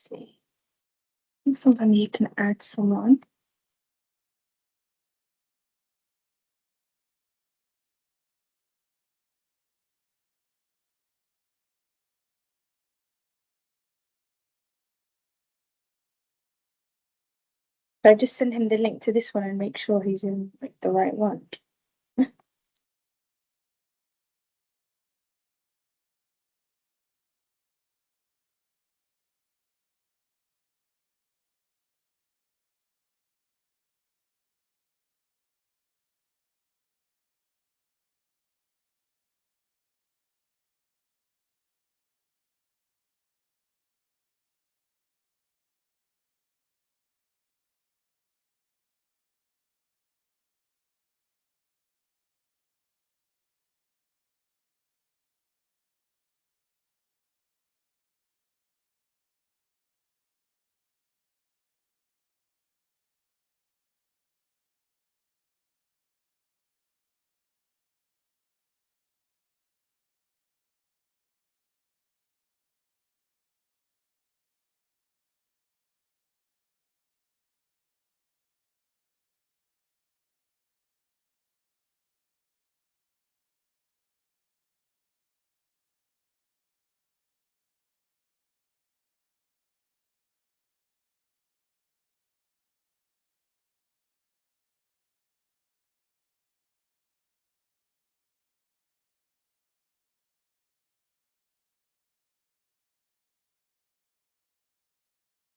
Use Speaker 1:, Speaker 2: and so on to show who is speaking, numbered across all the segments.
Speaker 1: see. I think sometimes you can add someone. I just send him the link to this one and make sure he's in like the right one.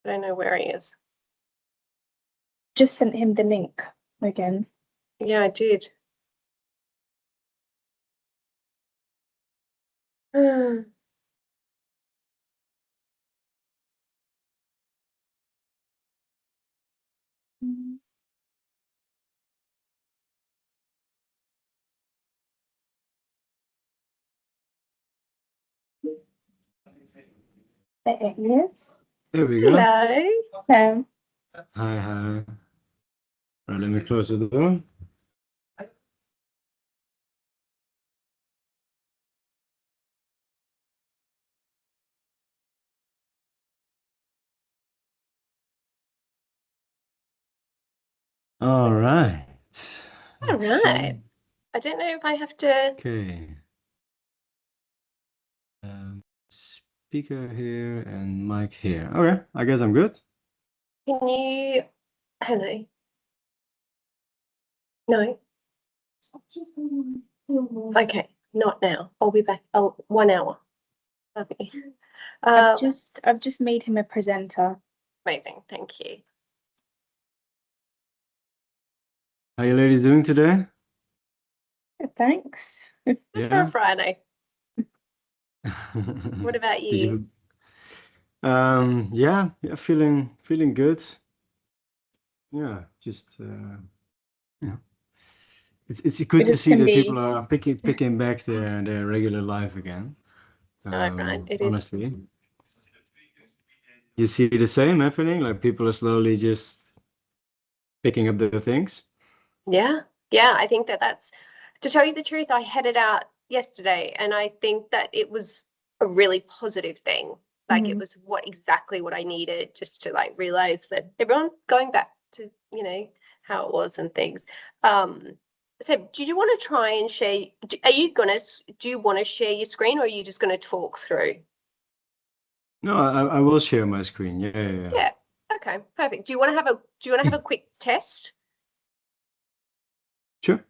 Speaker 2: I don't know where he is.
Speaker 1: Just sent him the link again.
Speaker 2: Yeah, I did. There
Speaker 1: There he is.
Speaker 3: There we go.
Speaker 2: Hello.
Speaker 1: So,
Speaker 3: Hi. Right, let me close the door. All right.
Speaker 2: All right. I don't know if I have to.
Speaker 3: Okay. Speaker here and mic here. Okay, I guess I'm good.
Speaker 2: Can you? Hello. No. Okay, not now. I'll be back. Oh, 1 hour. Okay.
Speaker 1: I've just made him a presenter.
Speaker 2: Amazing. Thank you.
Speaker 3: How you ladies doing today?
Speaker 1: Thanks.
Speaker 2: Good for
Speaker 3: Yeah.
Speaker 2: a Friday. What about you?
Speaker 3: Yeah, feeling good. Yeah, just yeah. It's good
Speaker 1: It
Speaker 3: to
Speaker 1: just
Speaker 3: see
Speaker 1: can
Speaker 3: that
Speaker 1: be.
Speaker 3: people are picking back their regular life again.
Speaker 2: Right. It is.
Speaker 3: Honestly, you see the same happening. Like people are slowly just picking up their things.
Speaker 2: Yeah. I think that's, to tell you the truth, I headed out yesterday and I think that it was a really positive thing. Like it was exactly what I needed, just to like realize that everyone going back to, how it was and things. So do you want to try and share, do you want to share your screen, or are you just going to talk through?
Speaker 3: No, I will share my screen. Yeah.
Speaker 2: Yeah. Okay, perfect. Do you want to have a quick test?
Speaker 3: Sure.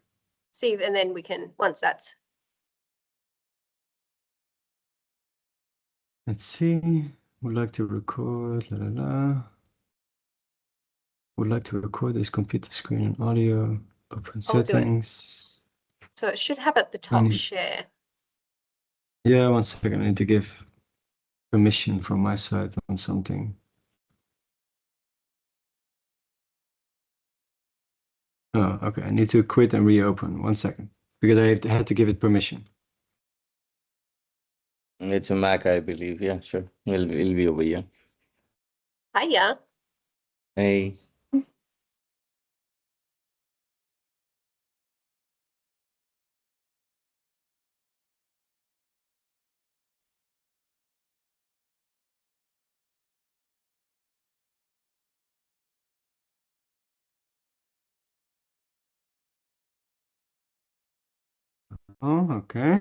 Speaker 2: See, and then we can, once that's.
Speaker 3: Let's see. Would like to record. Would like to record this computer screen and audio. Open
Speaker 2: I'll do it.
Speaker 3: settings.
Speaker 2: So it should have at the top share.
Speaker 3: Yeah, 1 second. I need to give permission from my side on something. Oh, okay. I need to quit and reopen. 1 second, because I had to give it permission.
Speaker 4: It's a Mac, I believe. Yeah, sure. It'll be over here.
Speaker 2: Hiya.
Speaker 4: Hey.
Speaker 3: Oh, okay.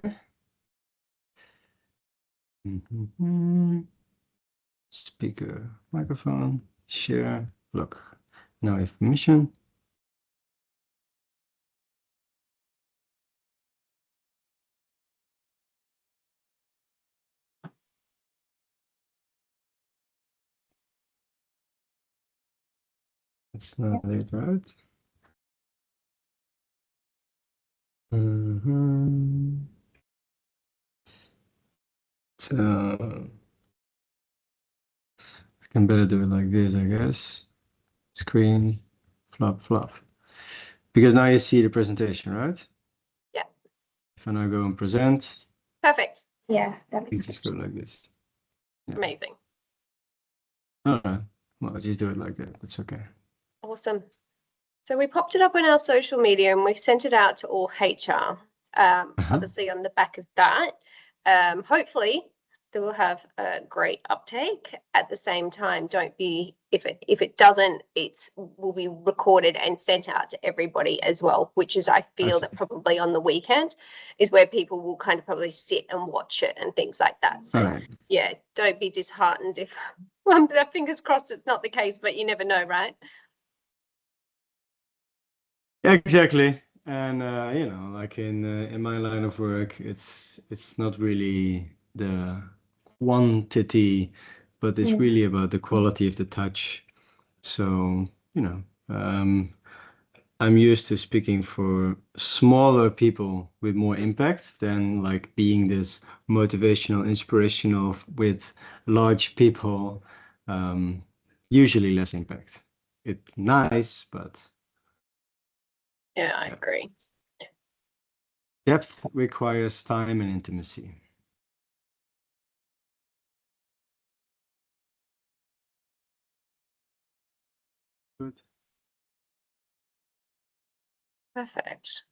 Speaker 3: Speaker, microphone, share, look. Now I have permission. That's not it, right? So I can better do it like this, I guess. Screen, flop, flop. Because now you see the presentation, right?
Speaker 2: Yeah.
Speaker 3: If I now go and present,
Speaker 2: Perfect.
Speaker 1: Yeah, that
Speaker 3: you
Speaker 1: makes
Speaker 3: just go
Speaker 1: sense.
Speaker 3: like this. Yeah.
Speaker 2: Amazing.
Speaker 3: All right. Well, just do it like that. That's okay.
Speaker 2: Awesome. So we popped it up on our social media and we sent it out to all HR. Obviously on the back of that, hopefully they will have a great uptake. At the same time, don't be, if it doesn't, it will be recorded and sent out to everybody as well, which is, I feel that probably on the weekend is where people will kind of probably sit and watch it and things like that. So
Speaker 3: All right.
Speaker 2: yeah, don't be disheartened if, well, fingers crossed it's not the case, but you never know, right?
Speaker 3: Exactly. And you know, like in my line of work, it's not really the quantity, but it's really about the quality of the touch. So, you know, I'm used to speaking for smaller people with more impact than like being this motivational, inspirational with large people, usually less impact. It's nice, but
Speaker 2: Yeah, I agree.
Speaker 3: depth requires time and intimacy. Good.
Speaker 2: Perfect.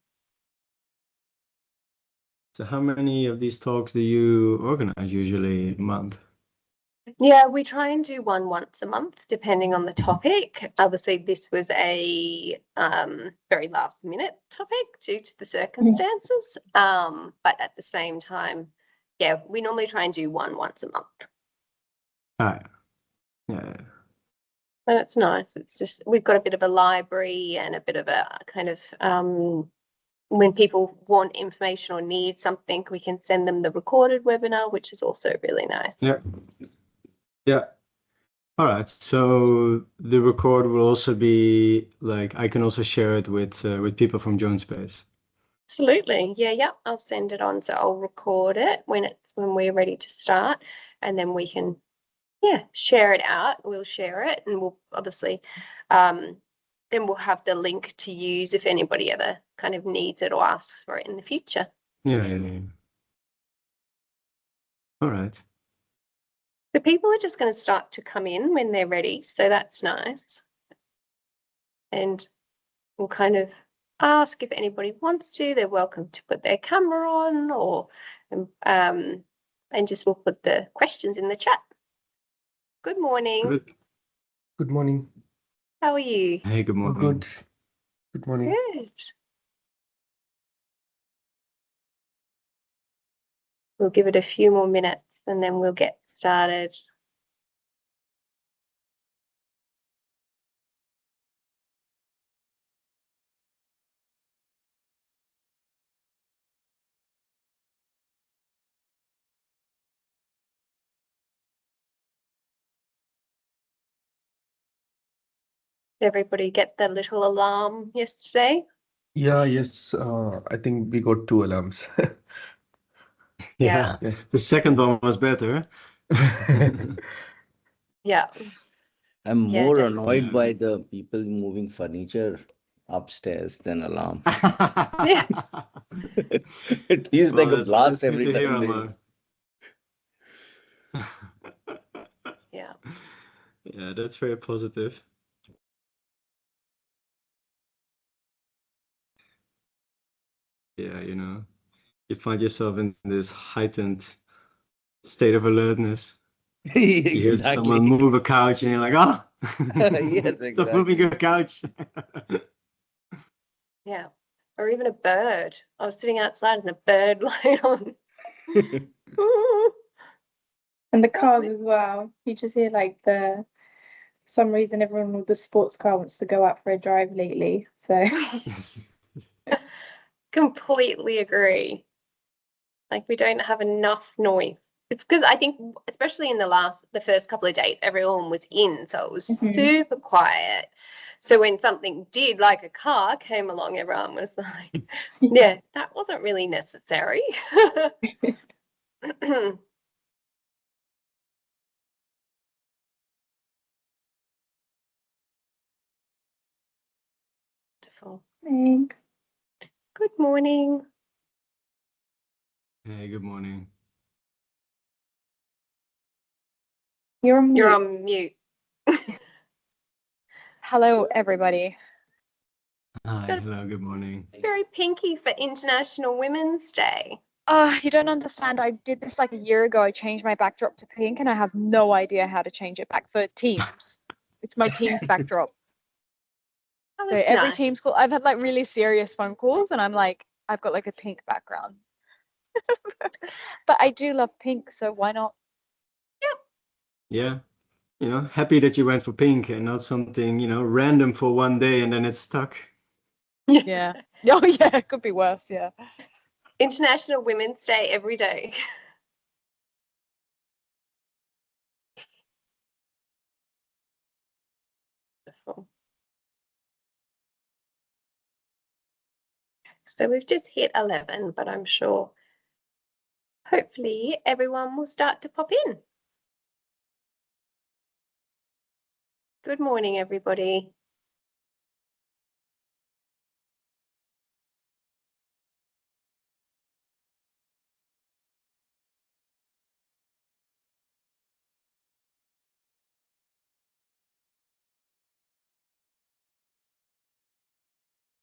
Speaker 3: So how many of these talks do you organize usually a month?
Speaker 2: Yeah, we try and do one once a month, depending on the topic. Obviously, this was a very last minute topic due to the circumstances. But at the same time, yeah, we normally try and do one once a month.
Speaker 3: Ah, yeah.
Speaker 2: And it's nice. It's just, we've got a bit of a library and a bit of a kind of, when people want information or need something, we can send them the recorded webinar, which is also really nice.
Speaker 3: Yeah. Yeah. All right. So the record will also be like I can also share it with people from Joan Space.
Speaker 2: Absolutely. Yeah. I'll send it on. So I'll record it when we're ready to start, and then we can, share it out. We'll share it, and we'll obviously, then we'll have the link to use if anybody ever kind of needs it or asks for it in the future.
Speaker 3: Yeah. All right.
Speaker 2: The people are just going to start to come in when they're ready. So that's nice. And we'll kind of ask if anybody wants to. They're welcome to put their camera on, or and just we'll put the questions in the chat. Good morning.
Speaker 5: Good morning.
Speaker 2: How are you?
Speaker 3: Hey, good morning.
Speaker 5: Good. Good morning.
Speaker 2: Good. We'll give it a few more minutes and then we'll get started. Did everybody get the little alarm yesterday?
Speaker 5: Yes. I think we got 2 alarms.
Speaker 3: Yeah.
Speaker 5: Yeah.
Speaker 3: The second one was better.
Speaker 2: Yeah.
Speaker 4: I'm
Speaker 2: Yeah,
Speaker 4: more
Speaker 2: definitely.
Speaker 4: annoyed by the people moving furniture upstairs than alarm.
Speaker 2: Yeah.
Speaker 4: It feels
Speaker 3: Well,
Speaker 4: like a
Speaker 3: that's
Speaker 4: blast
Speaker 3: good
Speaker 4: every
Speaker 3: to hear,
Speaker 4: time they.
Speaker 3: Amar.
Speaker 2: Yeah.
Speaker 3: Yeah, that's very positive. Yeah, you know, you find yourself in this heightened state of alertness. You hear someone
Speaker 4: Exactly.
Speaker 3: move a couch and you're like, oh,
Speaker 4: Yes,
Speaker 3: stop moving
Speaker 4: exactly.
Speaker 3: a couch.
Speaker 2: Yeah. or even a bird. I was sitting outside and a bird laid on. Ooh.
Speaker 1: And the cars as well. You just hear like some reason everyone with the sports car wants to go out for a drive lately. So
Speaker 2: Completely agree. Like we don't have enough noise. It's because I think, especially in the first couple of days, everyone was in, so it was super quiet. So when something did, like a car came along, everyone was like, yeah, that wasn't really necessary. Wonderful.
Speaker 1: Thanks.
Speaker 2: Good morning.
Speaker 3: Hey, good morning.
Speaker 1: You're on mute.
Speaker 2: You're on mute.
Speaker 6: Hello, everybody.
Speaker 3: Hi, hello, good morning.
Speaker 2: Very pinky for International Women's Day.
Speaker 6: You don't understand. I did this like a year ago. I changed my backdrop to pink and I have no idea how to change it back for Teams. It's my Teams backdrop.
Speaker 2: Oh,
Speaker 6: So
Speaker 2: that's
Speaker 6: every
Speaker 2: nice.
Speaker 6: Teams call, I've had like really serious phone calls and I'm like, I've got like a pink background. But I do love pink, so why not?
Speaker 3: Yeah, happy that you went for pink and not something, random for one day and then it's stuck.
Speaker 6: Yeah. Oh yeah, it could be worse, yeah.
Speaker 2: International Women's Day every day. So we've just hit 11, but I'm sure hopefully everyone will start to pop in. Good morning, everybody.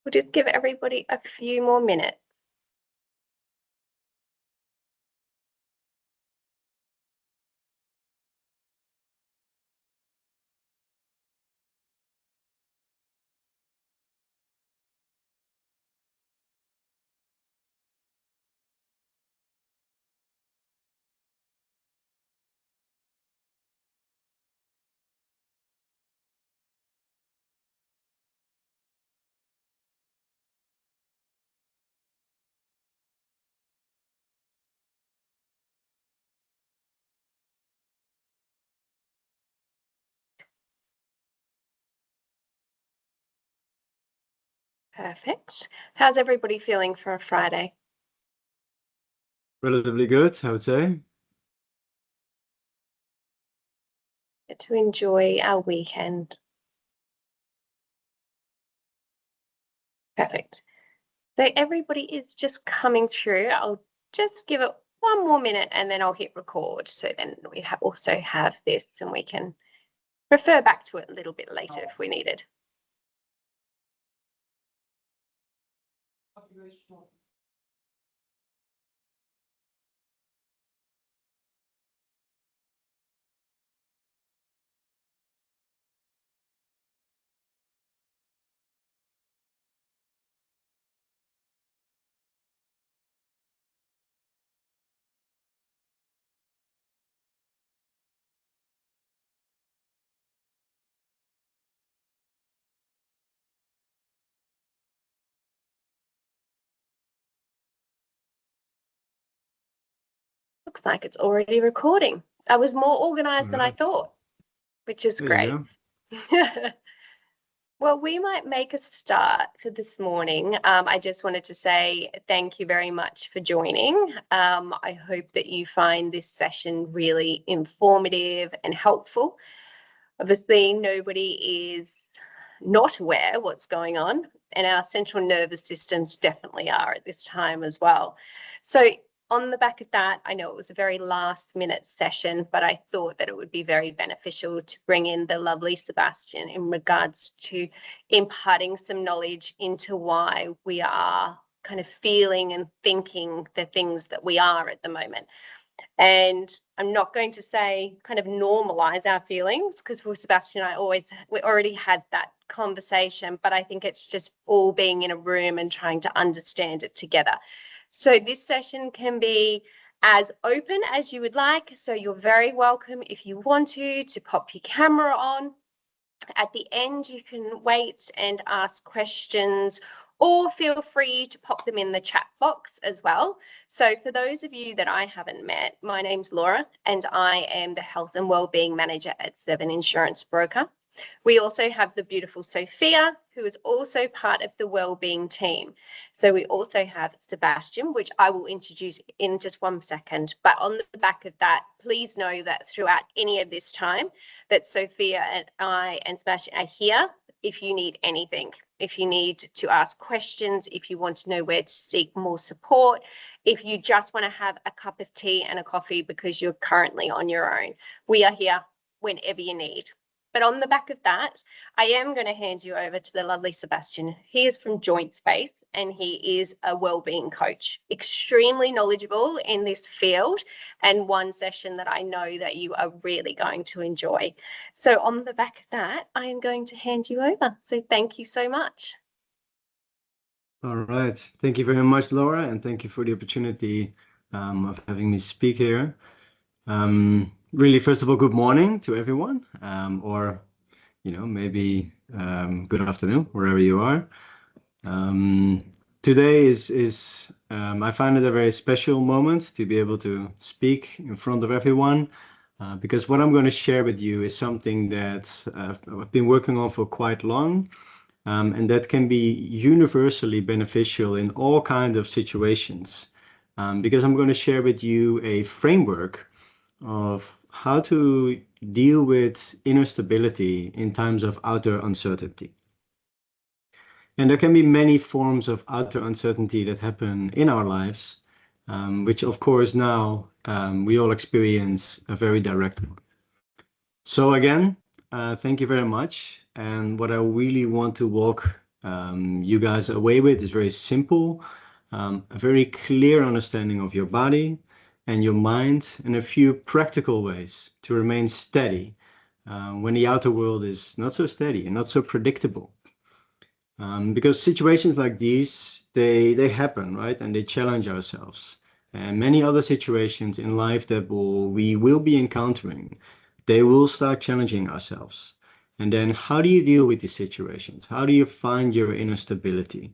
Speaker 2: We'll just give everybody a few more minutes. Perfect. How's everybody feeling for a Friday?
Speaker 3: Relatively good, I would say.
Speaker 2: Get to enjoy our weekend. Perfect. So everybody is just coming through. I'll just give it one more minute and then I'll hit record. So then we also have this and we can refer back to it a little bit later if we needed. Looks like it's already recording. I was more organized than I
Speaker 3: Right.
Speaker 2: thought, which is
Speaker 3: There
Speaker 2: great.
Speaker 3: you go.
Speaker 2: Well, we might make a start for this morning. I just wanted to say thank you very much for joining. I hope that you find this session really informative and helpful. Obviously, nobody is not aware what's going on, and our central nervous systems definitely are at this time as well. So on the back of that, I know it was a very last minute session, but I thought that it would be very beneficial to bring in the lovely Sebastiaan in regards to imparting some knowledge into why we are kind of feeling and thinking the things that we are at the moment. And I'm not going to say kind of normalize our feelings, because with Sebastiaan and I we already had that conversation, but I think it's just all being in a room and trying to understand it together. So this session can be as open as you would like. So you're very welcome, if you want to pop your camera on. At the end, you can wait and ask questions, or feel free to pop them in the chat box as well. So for those of you that I haven't met, my name's Laura, and I am the Health and Wellbeing Manager at Seven Insurance Broker. We also have the beautiful Sophia, who is also part of the Wellbeing team. So we also have Sebastiaan, which I will introduce in just 1 second. But on the back of that, please know that throughout any of this time, that Sophia and I and Sebastiaan are here if you need anything. If you need to ask questions, if you want to know where to seek more support, if you just want to have a cup of tea and a coffee because you're currently on your own, we are here whenever you need. But on the back of that, I am going to hand you over to the lovely Sebastiaan. He is from Joint Space, and he is a wellbeing coach, extremely knowledgeable in this field, and one session that I know that you are really going to enjoy. So on the back of that, I am going to hand you over. So thank you so much.
Speaker 3: All right. Thank you very much, Laura, and thank you for the opportunity of having me speak here. Really, first of all, good morning to everyone, or maybe good afternoon, wherever you are. Today is I find it a very special moment to be able to speak in front of everyone, because what I'm going to share with you is something that I've been working on for quite long, and that can be universally beneficial in all kinds of situations, because I'm going to share with you a framework of how to deal with inner stability in times of outer uncertainty. And there can be many forms of outer uncertainty that happen in our lives, which of course now we all experience a very direct one. So again, thank you very much. And what I really want to walk you guys away with is very simple, a very clear understanding of your body and your mind, and a few practical ways to remain steady when the outer world is not so steady and not so predictable. Because situations like these, they happen, right? And they challenge ourselves. And many other situations in life that we will be encountering, they will start challenging ourselves. And then how do you deal with these situations? How do you find your inner stability?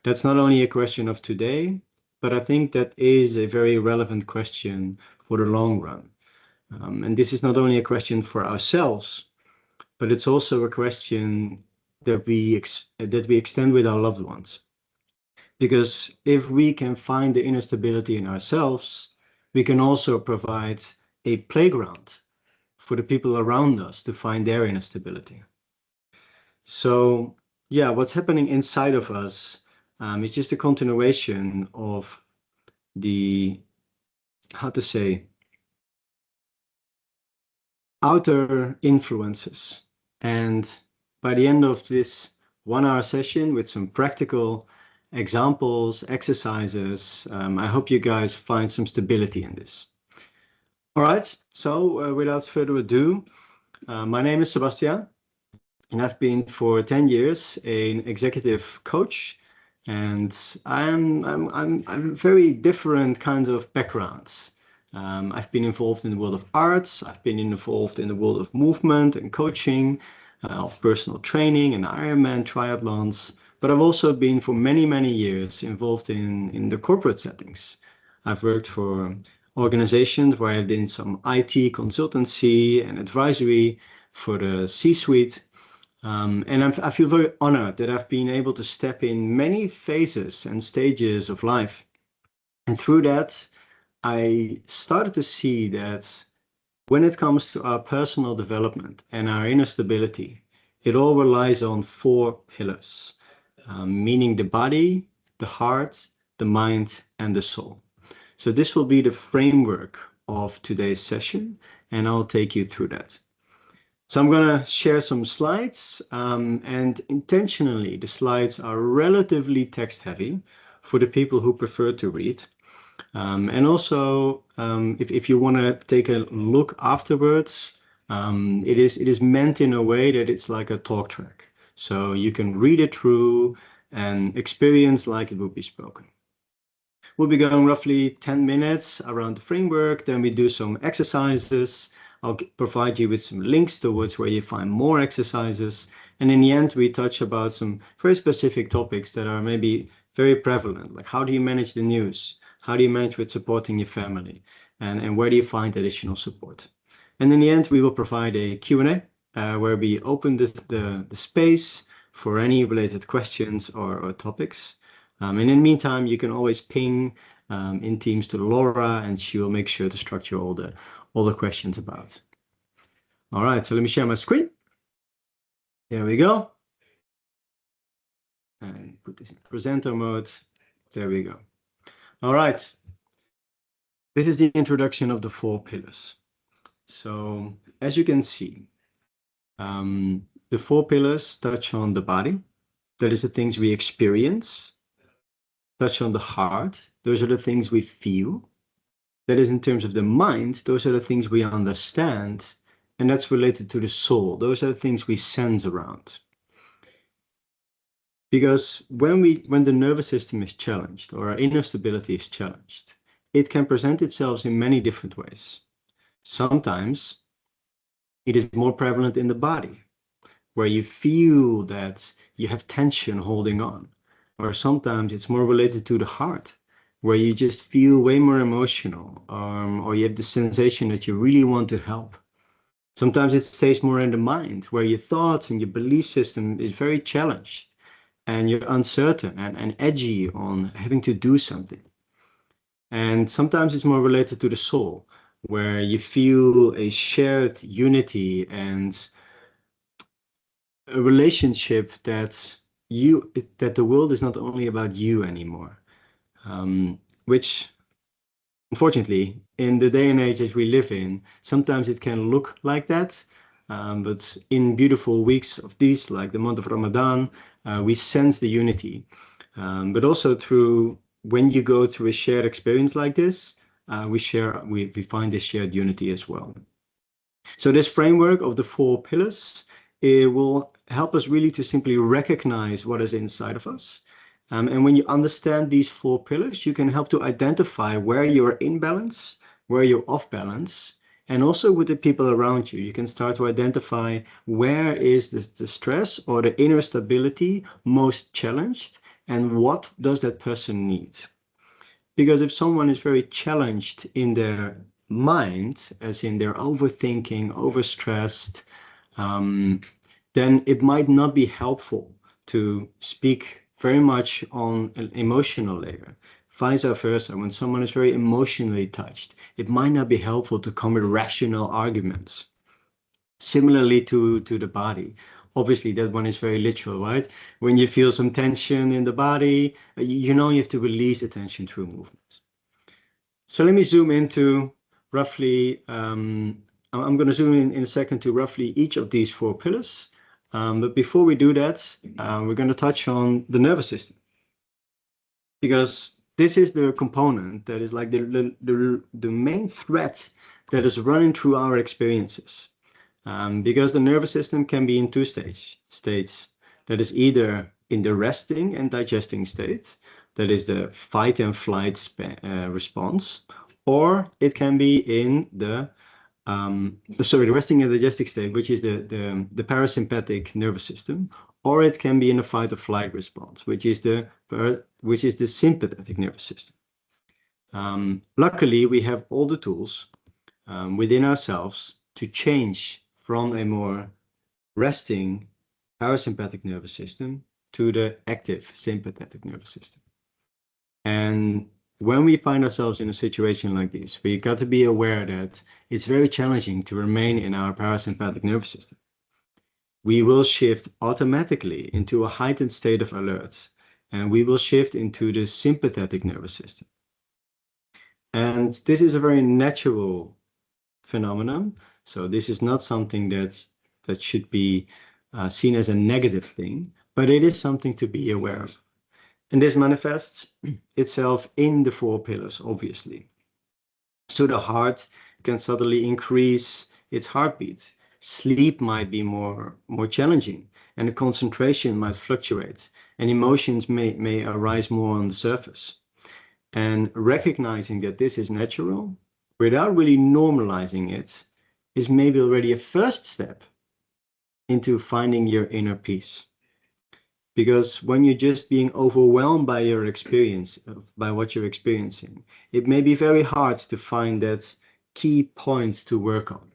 Speaker 3: That's not only a question of today, but I think that is a very relevant question for the long run. And this is not only a question for ourselves, but it's also a question that we extend with our loved ones. Because if we can find the inner stability in ourselves, we can also provide a playground for the people around us to find their inner stability. So yeah, what's happening inside of us is just a continuation of the, outer influences. And by the end of this 1-hour session with some practical examples, exercises, I hope you guys find some stability in this. All right, so without further ado, my name is Sebastiaan, and I've been for 10 years an executive coach, and I'm very different kinds of backgrounds. I've been involved in the world of arts, I've been involved in the world of movement and coaching, of personal training and Ironman triathlons, but I've also been for many, many years involved in the corporate settings. I've worked for organizations where I've done some IT consultancy and advisory for the C-suite. And I feel very honored that I've been able to step in many phases and stages of life. And through that, I started to see that when it comes to our personal development and our inner stability, it all relies on 4 pillars, meaning the body, the heart, the mind, and the soul. So this will be the framework of today's session, and I'll take you through that. So I'm going to share some slides, and intentionally the slides are relatively text heavy for the people who prefer to read. And also, if you want to take a look afterwards, it is meant in a way that it's like a talk track. So you can read it through and experience like it would be spoken. We'll be going roughly 10 minutes around the framework. Then we do some exercises. I'll provide you with some links towards where you find more exercises. And in the end, we touch about some very specific topics that are maybe very prevalent, like how do you manage the news? How do you manage with supporting your family? And where do you find additional support? And in the end, we will provide a Q&A where we open the space for any related questions or topics. And in the meantime, you can always ping in Teams to Laura, and she will make sure to structure all the questions about. All right, so let me share my screen. There we go. And put this in presenter mode. There we go. All right. This is the introduction of the 4 pillars. So as you can see, the 4 pillars touch on the body. That is the things we experience. Touch on the heart. Those are the things we feel. That is in terms of the mind. Those are the things we understand. And that's related to the soul. Those are the things we sense around. Because when the nervous system is challenged or our inner stability is challenged, it can present itself in many different ways. Sometimes it is more prevalent in the body, where you feel that you have tension holding on. Or sometimes it's more related to the heart, where you just feel way more emotional, or you have the sensation that you really want to help. Sometimes it stays more in the mind, where your thoughts and your belief system is very challenged, and you're uncertain and edgy on having to do something. And sometimes it's more related to the soul, where you feel a shared unity and a relationship that the world is not only about you anymore, which unfortunately in the day and age that we live in, sometimes it can look like that. But in beautiful weeks of these, like the month of Ramadan, we sense the unity. But also through when you go through a shared experience like this, we find this shared unity as well. So this framework of the 4 pillars, it will help us really to simply recognize what is inside of us. And when you understand these 4 pillars, you can help to identify where you're in balance, where you're off balance, and also with the people around you. You can start to identify where is the stress or the inner stability most challenged, and what does that person need. Because if someone is very challenged in their mind, as in they're overthinking, overstressed, then it might not be helpful to speak very much on an emotional layer. Vice versa, when someone is very emotionally touched, it might not be helpful to come with rational arguments. Similarly to the body. Obviously, that one is very literal, right? When you feel some tension in the body, you know you have to release the tension through movement. So let me zoom into roughly, I'm going to zoom in a second to roughly each of these 4 pillars. But before we do that, we're going to touch on the nervous system. Because this is the component that is like the main thread that is running through our experiences. Because the nervous system can be in 2 states. That is either in the resting and digesting state, that is the fight and flight response, or it can be in the resting and digesting state, which is the parasympathetic nervous system, or it can be in a fight or flight response, which is the sympathetic nervous system. Luckily, we have all the tools within ourselves to change from a more resting parasympathetic nervous system to the active sympathetic nervous system. And when we find ourselves in a situation like this, we got to be aware that it's very challenging to remain in our parasympathetic nervous system. We will shift automatically into a heightened state of alert, and we will shift into the sympathetic nervous system. And this is a very natural phenomenon. So this is not something that should be seen as a negative thing, but it is something to be aware of. And this manifests itself in the 4 pillars, obviously. So the heart can suddenly increase its heartbeat. Sleep might be more challenging, and the concentration might fluctuate, and emotions may arise more on the surface. And recognizing that this is natural, without really normalizing it, is maybe already a first step into finding your inner peace. Because when you're just being overwhelmed by your experience, by what you're experiencing, it may be very hard to find that key point to work on.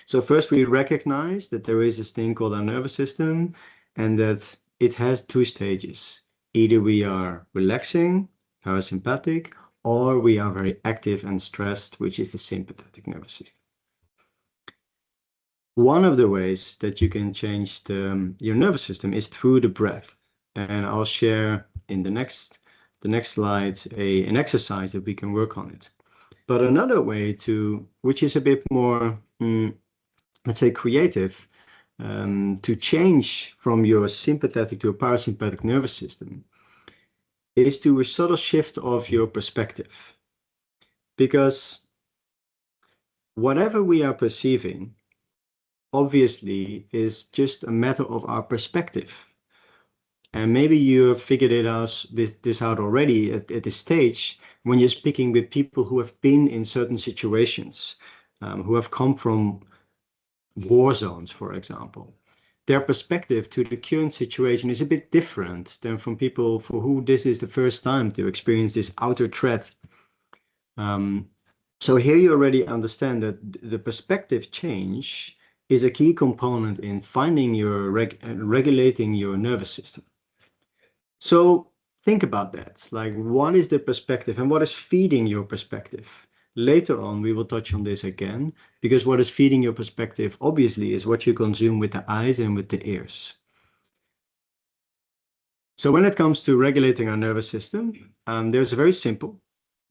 Speaker 3: So first we recognize that there is this thing called our nervous system and that it has 2 stages. Either we are relaxing, parasympathetic, or we are very active and stressed, which is the sympathetic nervous system. One of the ways that you can change your nervous system is through the breath. And I'll share in the next slide an exercise that we can work on it. But another way which is a bit more, let's say, creative, to change from your sympathetic to a parasympathetic nervous system is to a subtle shift of your perspective. Because whatever we are perceiving, obviously, is just a matter of our perspective. And maybe you have figured this out already at this stage when you're speaking with people who have been in certain situations, who have come from war zones, for example. Their perspective to the current situation is a bit different than from people for who this is the first time to experience this outer threat. So here you already understand that the perspective change is a key component in finding regulating your nervous system. So think about that. Like, what is the perspective and what is feeding your perspective? Later on, we will touch on this again, because what is feeding your perspective, obviously, is what you consume with the eyes and with the ears. So when it comes to regulating our nervous system, there's a very simple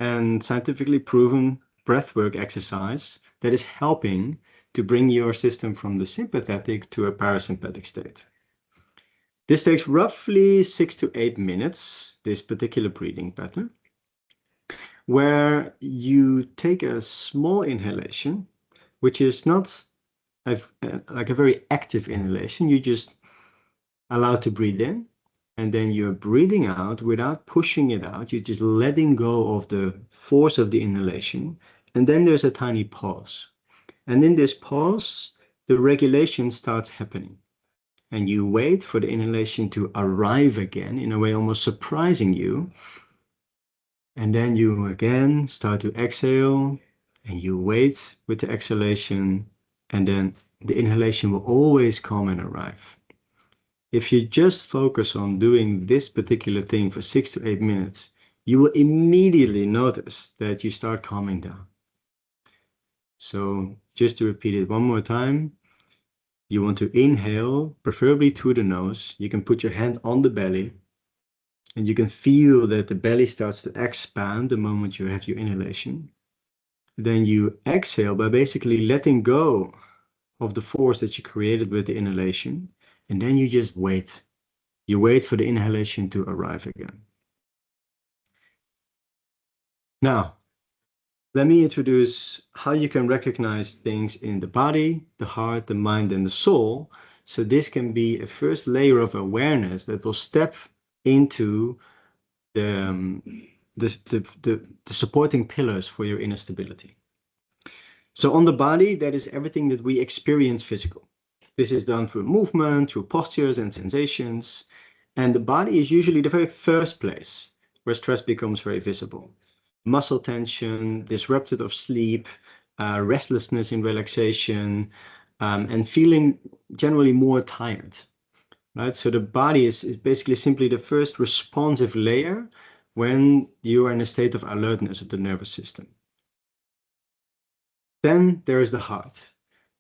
Speaker 3: and scientifically proven breathwork exercise that is helping to bring your system from the sympathetic to a parasympathetic state. This takes roughly 6 to 8 minutes, this particular breathing pattern, where you take a small inhalation, which is not like a very active inhalation. You just allow to breathe in, and then you're breathing out without pushing it out. You're just letting go of the force of the inhalation. And then there's a tiny pause. And in this pause, the regulation starts happening. And you wait for the inhalation to arrive again, in a way almost surprising you. And then you again start to exhale, and you wait with the exhalation, and then the inhalation will always come and arrive. If you just focus on doing this particular thing for 6 to 8 minutes, you will immediately notice that you start calming down. So just to repeat it one more time, you want to inhale, preferably through the nose. You can put your hand on the belly, and you can feel that the belly starts to expand the moment you have your inhalation. Then you exhale by basically letting go of the force that you created with the inhalation. And then you just wait. You wait for the inhalation to arrive again. Now, let me introduce how you can recognize things in the body, the heart, the mind, and the soul. So this can be a first layer of awareness that will step into the supporting pillars for your inner stability. So on the body, that is everything that we experience physical. This is done through movement, through postures and sensations. And the body is usually the very first place where stress becomes very visible. Muscle tension, disrupted of sleep, restlessness in relaxation, and feeling generally more tired. Right? So the body is basically simply the first responsive layer when you are in a state of alertness of the nervous system. Then there is the heart.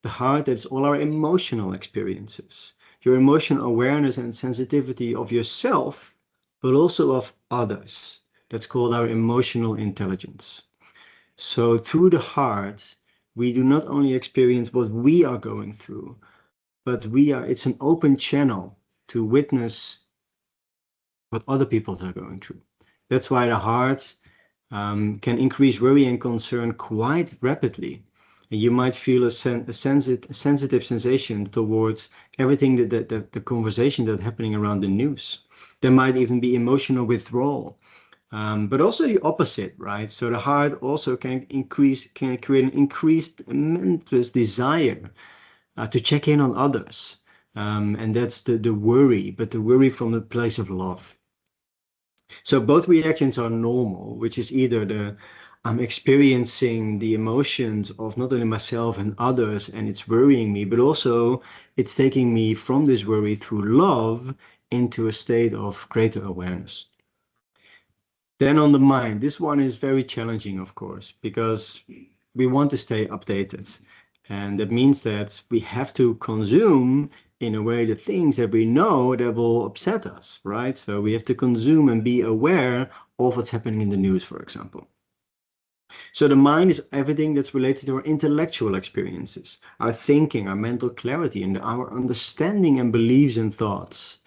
Speaker 3: The heart, that's all our emotional experiences, your emotional awareness and sensitivity of yourself, but also of others. That's called our emotional intelligence. So through the heart, we do not only experience what we are going through, but it's an open channel to witness what other people are going through. That's why the heart can increase worry and concern quite rapidly. And you might feel a sensitive sensation towards everything that the conversation that's happening around the news. There might even be emotional withdrawal. But also the opposite, right? So the heart also can create an increased mental desire to check in on others. And that's the worry, but the worry from the place of love. So both reactions are normal, which is either I'm experiencing the emotions of not only myself and others, and it's worrying me, but also it's taking me from this worry through love into a state of greater awareness. Then on the mind, this one is very challenging, of course, because we want to stay updated. And that means that we have to consume in a way the things that we know that will upset us, right? So we have to consume and be aware of what's happening in the news, for example. So the mind is everything that's related to our intellectual experiences, our thinking, our mental clarity, and our understanding and beliefs and thoughts.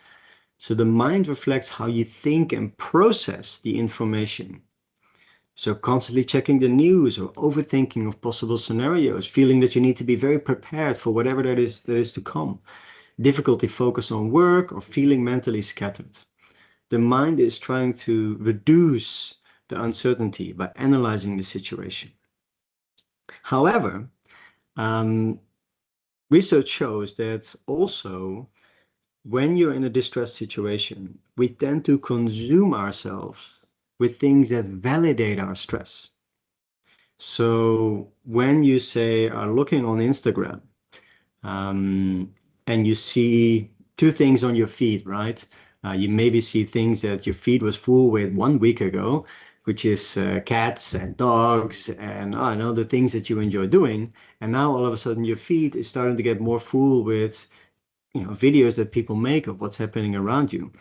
Speaker 3: So the mind reflects how you think and process the information. So constantly checking the news or overthinking of possible scenarios, feeling that you need to be very prepared for whatever that is to come. Difficulty focus on work or feeling mentally scattered. The mind is trying to reduce the uncertainty by analyzing the situation. However, research shows that also when you're in a distressed situation, we tend to consume ourselves with things that validate our stress. So when you say are looking on Instagram and you see two things on your feed, right? You maybe see things that your feed was full with 1 week ago, which is cats and dogs and I don't know, the things that you enjoy doing. And now all of a sudden your feed is starting to get more full with videos that people make of what's happening around you.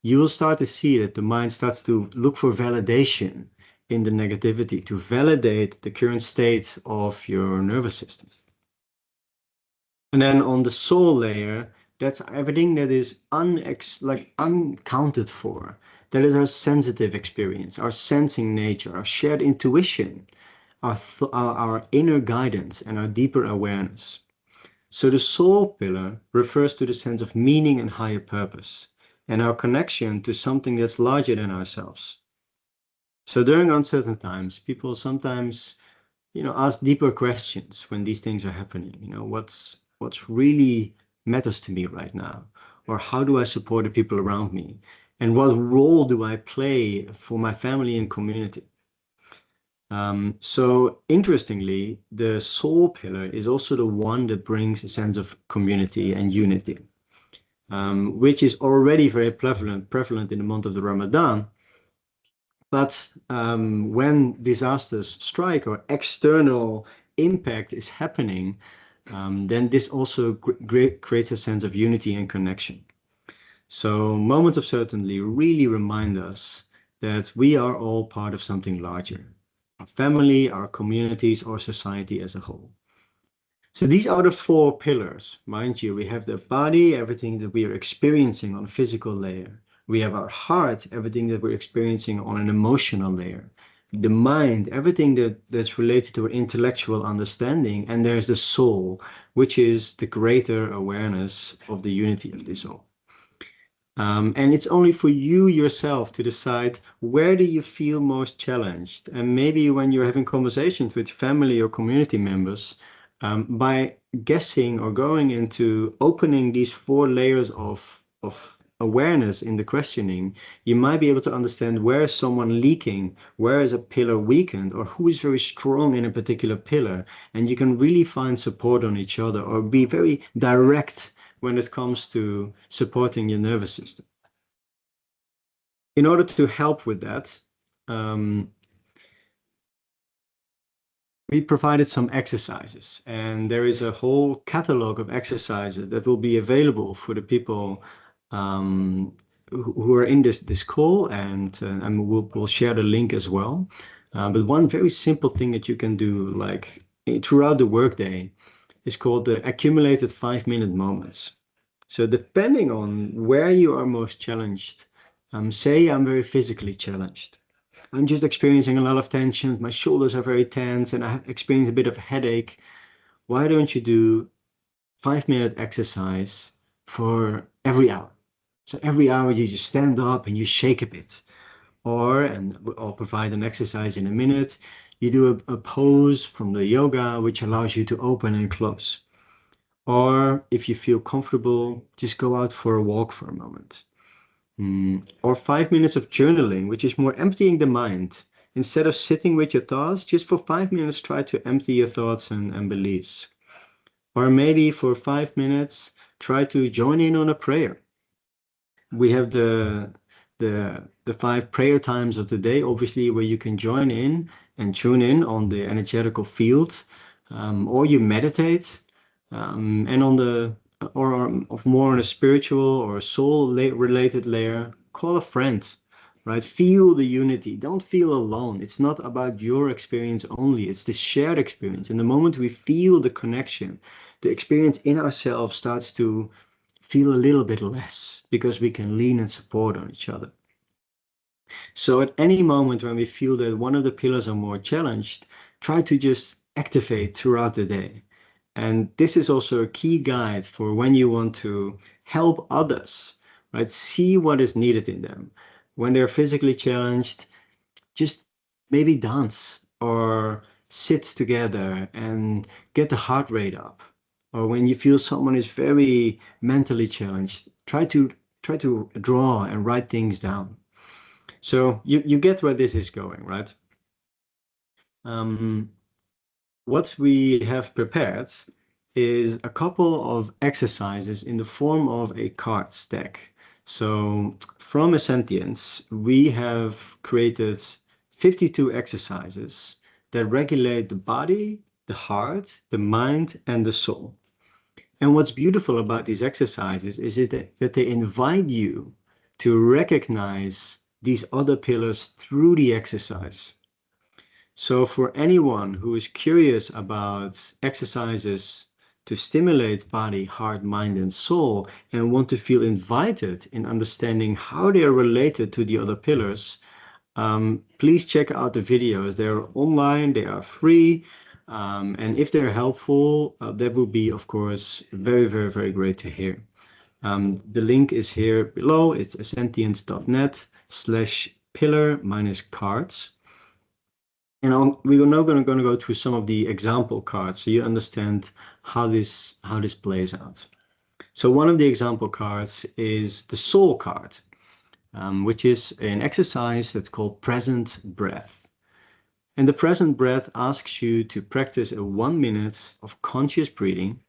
Speaker 3: You will start to see that the mind starts to look for validation in the negativity to validate the current state of your nervous system. And then on the soul layer, that's everything that is uncounted for. That is our sensitive experience, our sensing nature, our shared intuition, our inner guidance, and our deeper awareness. So the soul pillar refers to the sense of meaning and higher purpose, and our connection to something that's larger than ourselves. So during uncertain times, people sometimes, ask deeper questions when these things are happening. What's really matters to me right now, or how do I support the people around me, and what role do I play for my family and community? So interestingly, the soul pillar is also the one that brings a sense of community and unity, which is already very prevalent in the month of the Ramadan. But when disasters strike or external impact is happening, then this also creates a sense of unity and connection. So moments of certainty really remind us that we are all part of something larger. Our family, our communities, or society as a whole. So these are the 4 pillars. Mind you, we have the body, everything that we are experiencing on a physical layer. We have our heart, everything that we're experiencing on an emotional layer. The mind, everything that's related to our intellectual understanding. And there's the soul, which is the greater awareness of the unity of this all. And it's only for you yourself to decide where do you feel most challenged. And maybe when you're having conversations with family or community members, by guessing or going into opening these 4 layers of awareness in the questioning, you might be able to understand where is someone leaking, where is a pillar weakened, or who is very strong in a particular pillar. And you can really find support on each other or be very direct when it comes to supporting your nervous system. In order to help with that, we provided some exercises, and there is a whole catalog of exercises that will be available for the people who are in this call, and we'll share the link as well. But one very simple thing that you can do, like throughout the workday, is called the accumulated 5-minute moments. So depending on where you are most challenged, Say I'm very physically challenged. I'm just experiencing a lot of tension. My shoulders are very tense and I have experienced a bit of headache. Why don't you do 5-minute exercise for every hour? So every hour you just stand up and you shake a bit. Or, and I'll provide an exercise in a minute, you do a pose from the yoga, which allows you to open and close. Or if you feel comfortable, just go out for a walk for a moment. Or 5 minutes of journaling, which is more emptying the mind. Instead of sitting with your thoughts, just for 5 minutes, try to empty your thoughts and beliefs. Or maybe for 5 minutes, try to join in on a prayer. We have the 5 prayer times of the day, obviously, where you can join in and tune in on the energetical field, or you meditate, and on the of more on a spiritual or soul related layer, call a friend, right? Feel the unity. Don't feel alone. It's not about your experience only. It's the shared experience. And the moment we feel the connection, the experience in ourselves starts to feel a little bit less because we can lean and support on each other. So at any moment when we feel that one of the pillars are more challenged, try to just activate throughout the day. And this is also a key guide for when you want to help others, right? See what is needed in them. When they're physically challenged, just maybe dance or sit together and get the heart rate up. Or when you feel someone is very mentally challenged, try to draw and write things down. So you get where this is going, right? What we have prepared is a couple of exercises in the form of a card stack. So from a sentience, we have created 52 exercises that regulate the body, the heart, the mind, and the soul. And what's beautiful about these exercises is that they invite you to recognize these other pillars through the exercise. So for anyone who is curious about exercises to stimulate body, heart, mind, and soul, and want to feel invited in understanding how they are related to the other pillars, please check out the videos. They're online, they are free. And if they're helpful, that would be, of course, very, very, very great to hear. The link is here below. It's sentience.net/pillar-cards. And we are now going to go through some of the example cards so you understand how this plays out. So one of the example cards is the soul card, which is an exercise that's called present breath. And the present breath asks you to practice a 1 minute of conscious breathing,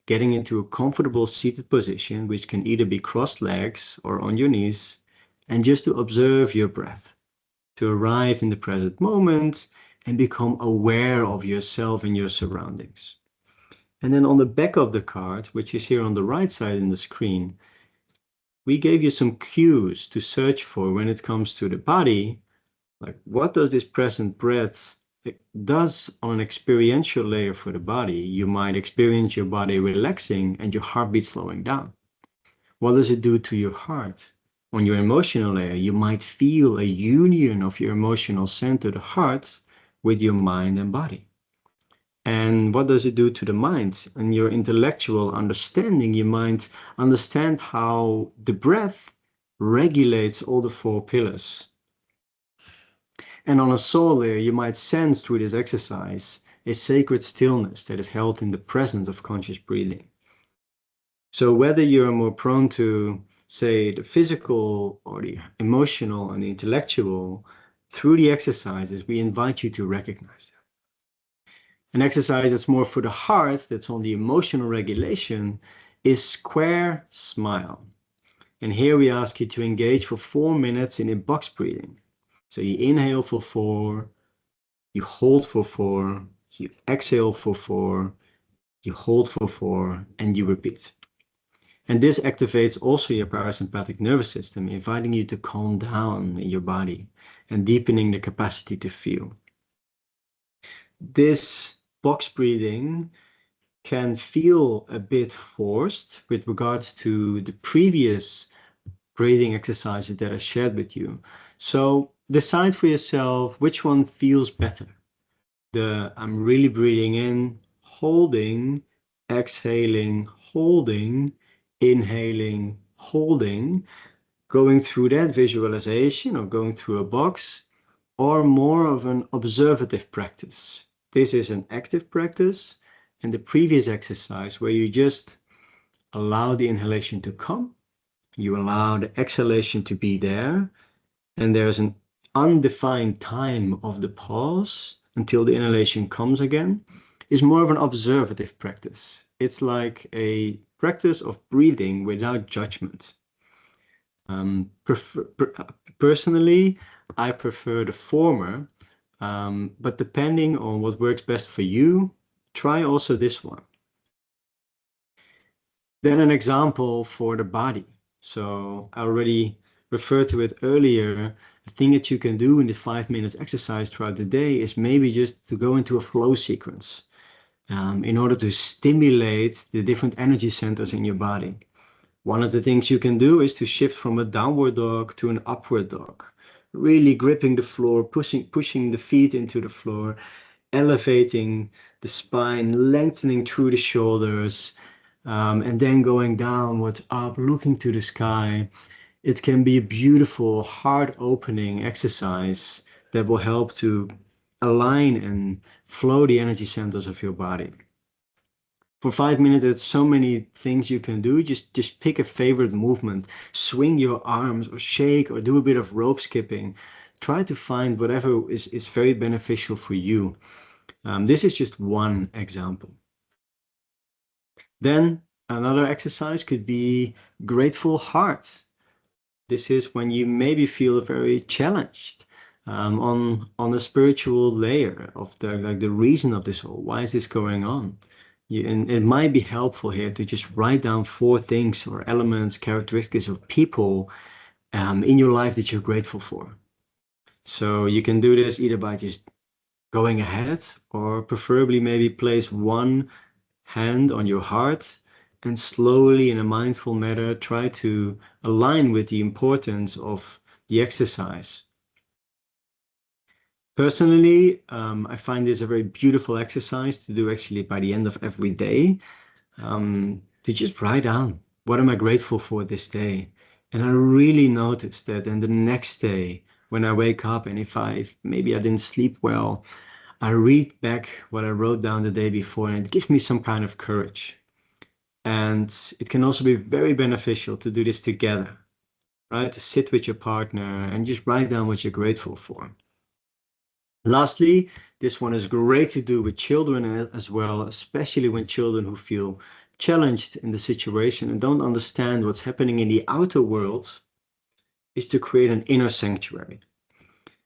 Speaker 3: getting into a comfortable seated position, which can either be crossed legs or on your knees, and just to observe your breath, to arrive in the present moment and become aware of yourself and your surroundings. And then on the back of the card, which is here on the right side in the screen, we gave you some cues to search for when it comes to the body. Like, what does this present breath does on an experiential layer for the body? You might experience your body relaxing and your heartbeat slowing down. What does it do to your heart? On your emotional layer, you might feel a union of your emotional center, the heart, with your mind and body. And what does it do to the mind? And your intellectual understanding, you might understand how the breath regulates all the 4 pillars. And on a soul layer, you might sense through this exercise a sacred stillness that is held in the presence of conscious breathing. So whether you're more prone to, say, the physical or the emotional and the intellectual, through the exercises, we invite you to recognize that. An exercise that's more for the heart, that's on the emotional regulation, is square smile. And here we ask you to engage for 4 minutes in a box breathing. So you inhale for 4, you hold for 4, you exhale for 4, you hold for 4, and you repeat. And this activates also your parasympathetic nervous system, inviting you to calm down in your body and deepening the capacity to feel. This box breathing can feel a bit forced with regards to the previous breathing exercises that I shared with you. So decide for yourself which one feels better. I'm really breathing in, holding, exhaling, holding, inhaling, holding, going through that visualization or going through a box, or more of an observative practice. This is an active practice, and the previous exercise where you just allow the inhalation to come, you allow the exhalation to be there, and there's an undefined time of the pause until the inhalation comes again, is more of an observative practice. It's like a practice of breathing without judgment. Personally, I prefer the former, but depending on what works best for you, try also this one. Then an example for the body. So I already referred to it earlier. The thing that you can do in the 5 minutes exercise throughout the day is maybe just to go into a flow sequence in order to stimulate the different energy centers in your body. One of the things you can do is to shift from a downward dog to an upward dog, really gripping the floor, pushing the feet into the floor, elevating the spine, lengthening through the shoulders, and then going downwards up, looking to the sky. It can be a beautiful, heart-opening exercise that will help to align and flow the energy centers of your body. For 5 minutes, there's so many things you can do. Just pick a favorite movement, swing your arms or shake or do a bit of rope skipping. Try to find whatever is very beneficial for you. This is just one example. Then another exercise could be grateful heart. This is when you maybe feel very challenged on a spiritual layer of the reason of this whole. Why is this going on? And it might be helpful here to just write down 4 things or elements, characteristics of people in your life that you're grateful for. So you can do this either by just going ahead, or preferably maybe place one hand on your heart and slowly in a mindful manner try to align with the importance of the exercise. Personally, I find this a very beautiful exercise to do actually by the end of every day, to just write down, what am I grateful for this day? And I really noticed that then the next day when I wake up, and if maybe I didn't sleep well, I read back what I wrote down the day before, and it gives me some kind of courage. And it can also be very beneficial to do this together, right? To sit with your partner and just write down what you're grateful for. Lastly, this one is great to do with children as well, especially when children who feel challenged in the situation and don't understand what's happening in the outer world, is to create an inner sanctuary.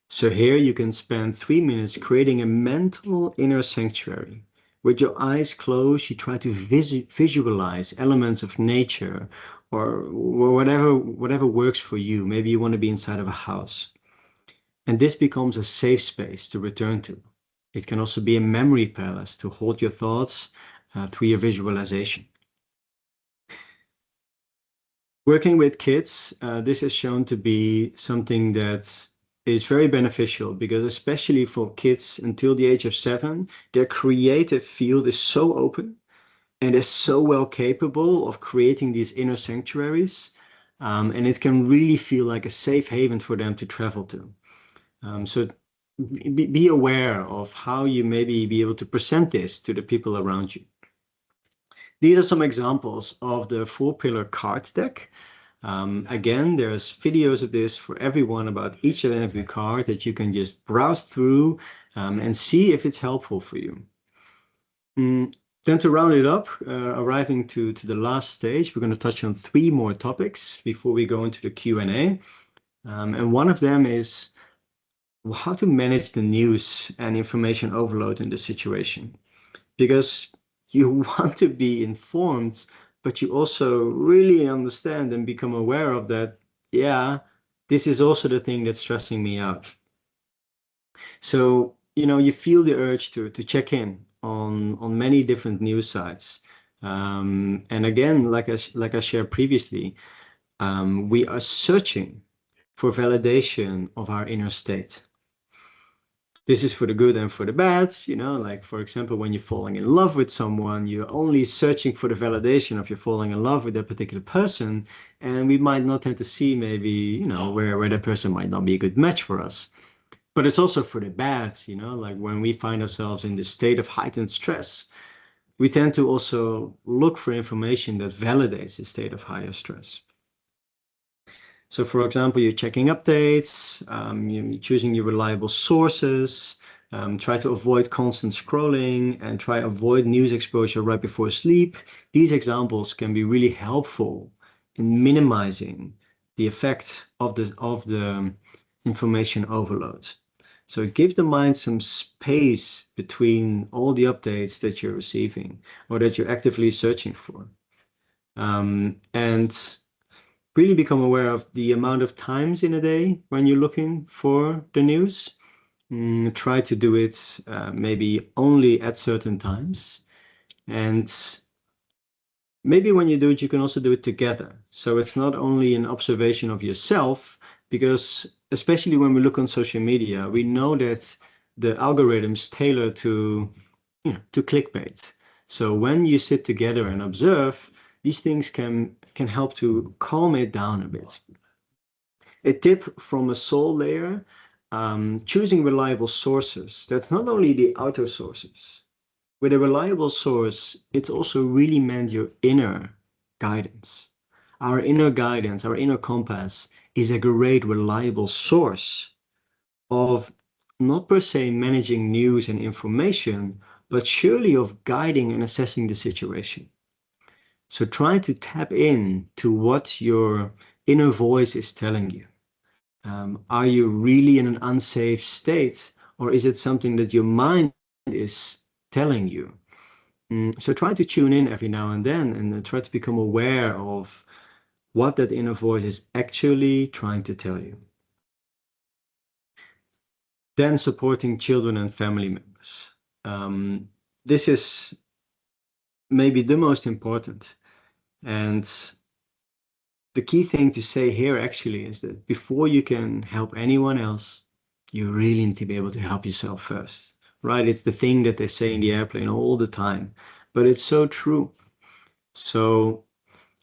Speaker 3: So here you can spend 3 minutes creating a mental inner sanctuary. With your eyes closed, you try to visualize elements of nature or whatever works for you. Maybe you want to be inside of a house. And this becomes a safe space to return to. It can also be a memory palace to hold your thoughts through your visualization. Working with kids, this is shown to be something that is very beneficial, because especially for kids until the age of 7, their creative field is so open and is so well capable of creating these inner sanctuaries. And it can really feel like a safe haven for them to travel to. So be aware of how you maybe be able to present this to the people around you. These are some examples of the 4-pillar card deck. Again, there's videos of this for everyone about each and every card that you can just browse through and see if it's helpful for you. Then to round it up, arriving to the last stage, we're going to touch on 3 more topics before we go into the Q&A. And one of them is how to manage the news and information overload in this situation. Because you want to be informed, but you also really understand and become aware of that, yeah, this is also the thing that's stressing me out. So, you feel the urge to check in on many different news sites. And again, like I shared previously, we are searching for validation of our inner state. This is for the good and for the bad, like for example, when you're falling in love with someone, you're only searching for the validation of you falling in love with that particular person. And we might not tend to see maybe, where that person might not be a good match for us. But it's also for the bad, like when we find ourselves in this state of heightened stress, we tend to also look for information that validates the state of higher stress. So for example, you're checking updates, you're choosing your reliable sources, try to avoid constant scrolling and try to avoid news exposure right before sleep. These examples can be really helpful in minimizing the effect of the information overload. So give the mind some space between all the updates that you're receiving or that you're actively searching for. And really become aware of the amount of times in a day when you're looking for the news. Try to do it maybe only at certain times. And maybe when you do it, you can also do it together. So it's not only an observation of yourself, because especially when we look on social media, we know that the algorithms tailor to clickbait. So when you sit together and observe, these things can help to calm it down a bit. A tip from a soul layer, choosing reliable sources. That's not only the outer sources. With a reliable source, it's also really meant your inner guidance. Our inner guidance, our inner compass is a great reliable source of not per se managing news and information, but surely of guiding and assessing the situation. So try to tap in to what your inner voice is telling you. Are you really in an unsafe state, or is it something that your mind is telling you? So try to tune in every now and then and try to become aware of what that inner voice is actually trying to tell you. Then supporting children and family members. This is maybe the most important. And the key thing to say here actually is that before you can help anyone else, you really need to be able to help yourself first, right? It's the thing that they say in the airplane all the time, but it's so true. So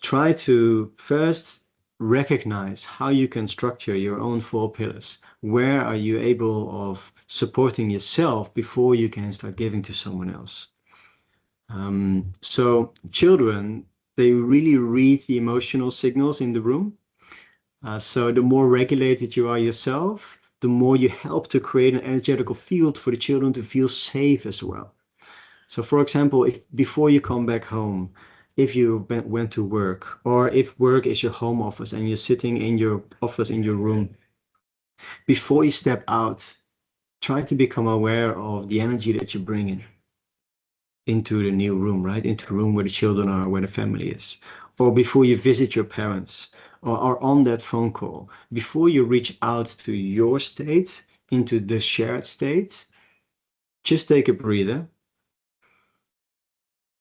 Speaker 3: try to first recognize how you can structure your own 4 pillars. Where are you able of supporting yourself before you can start giving to someone else? So children, they really read the emotional signals in the room. So the more regulated you are yourself, the more you help to create an energetical field for the children to feel safe as well. So for example, if before you come back home, if you went to work, or if work is your home office and you're sitting in your office in your room, before you step out, try to become aware of the energy that you bring into the new room, right? Into the room where the children are, where the family is. Or before you visit your parents, or are on that phone call, before you reach out to your state, into the shared state, just take a breather.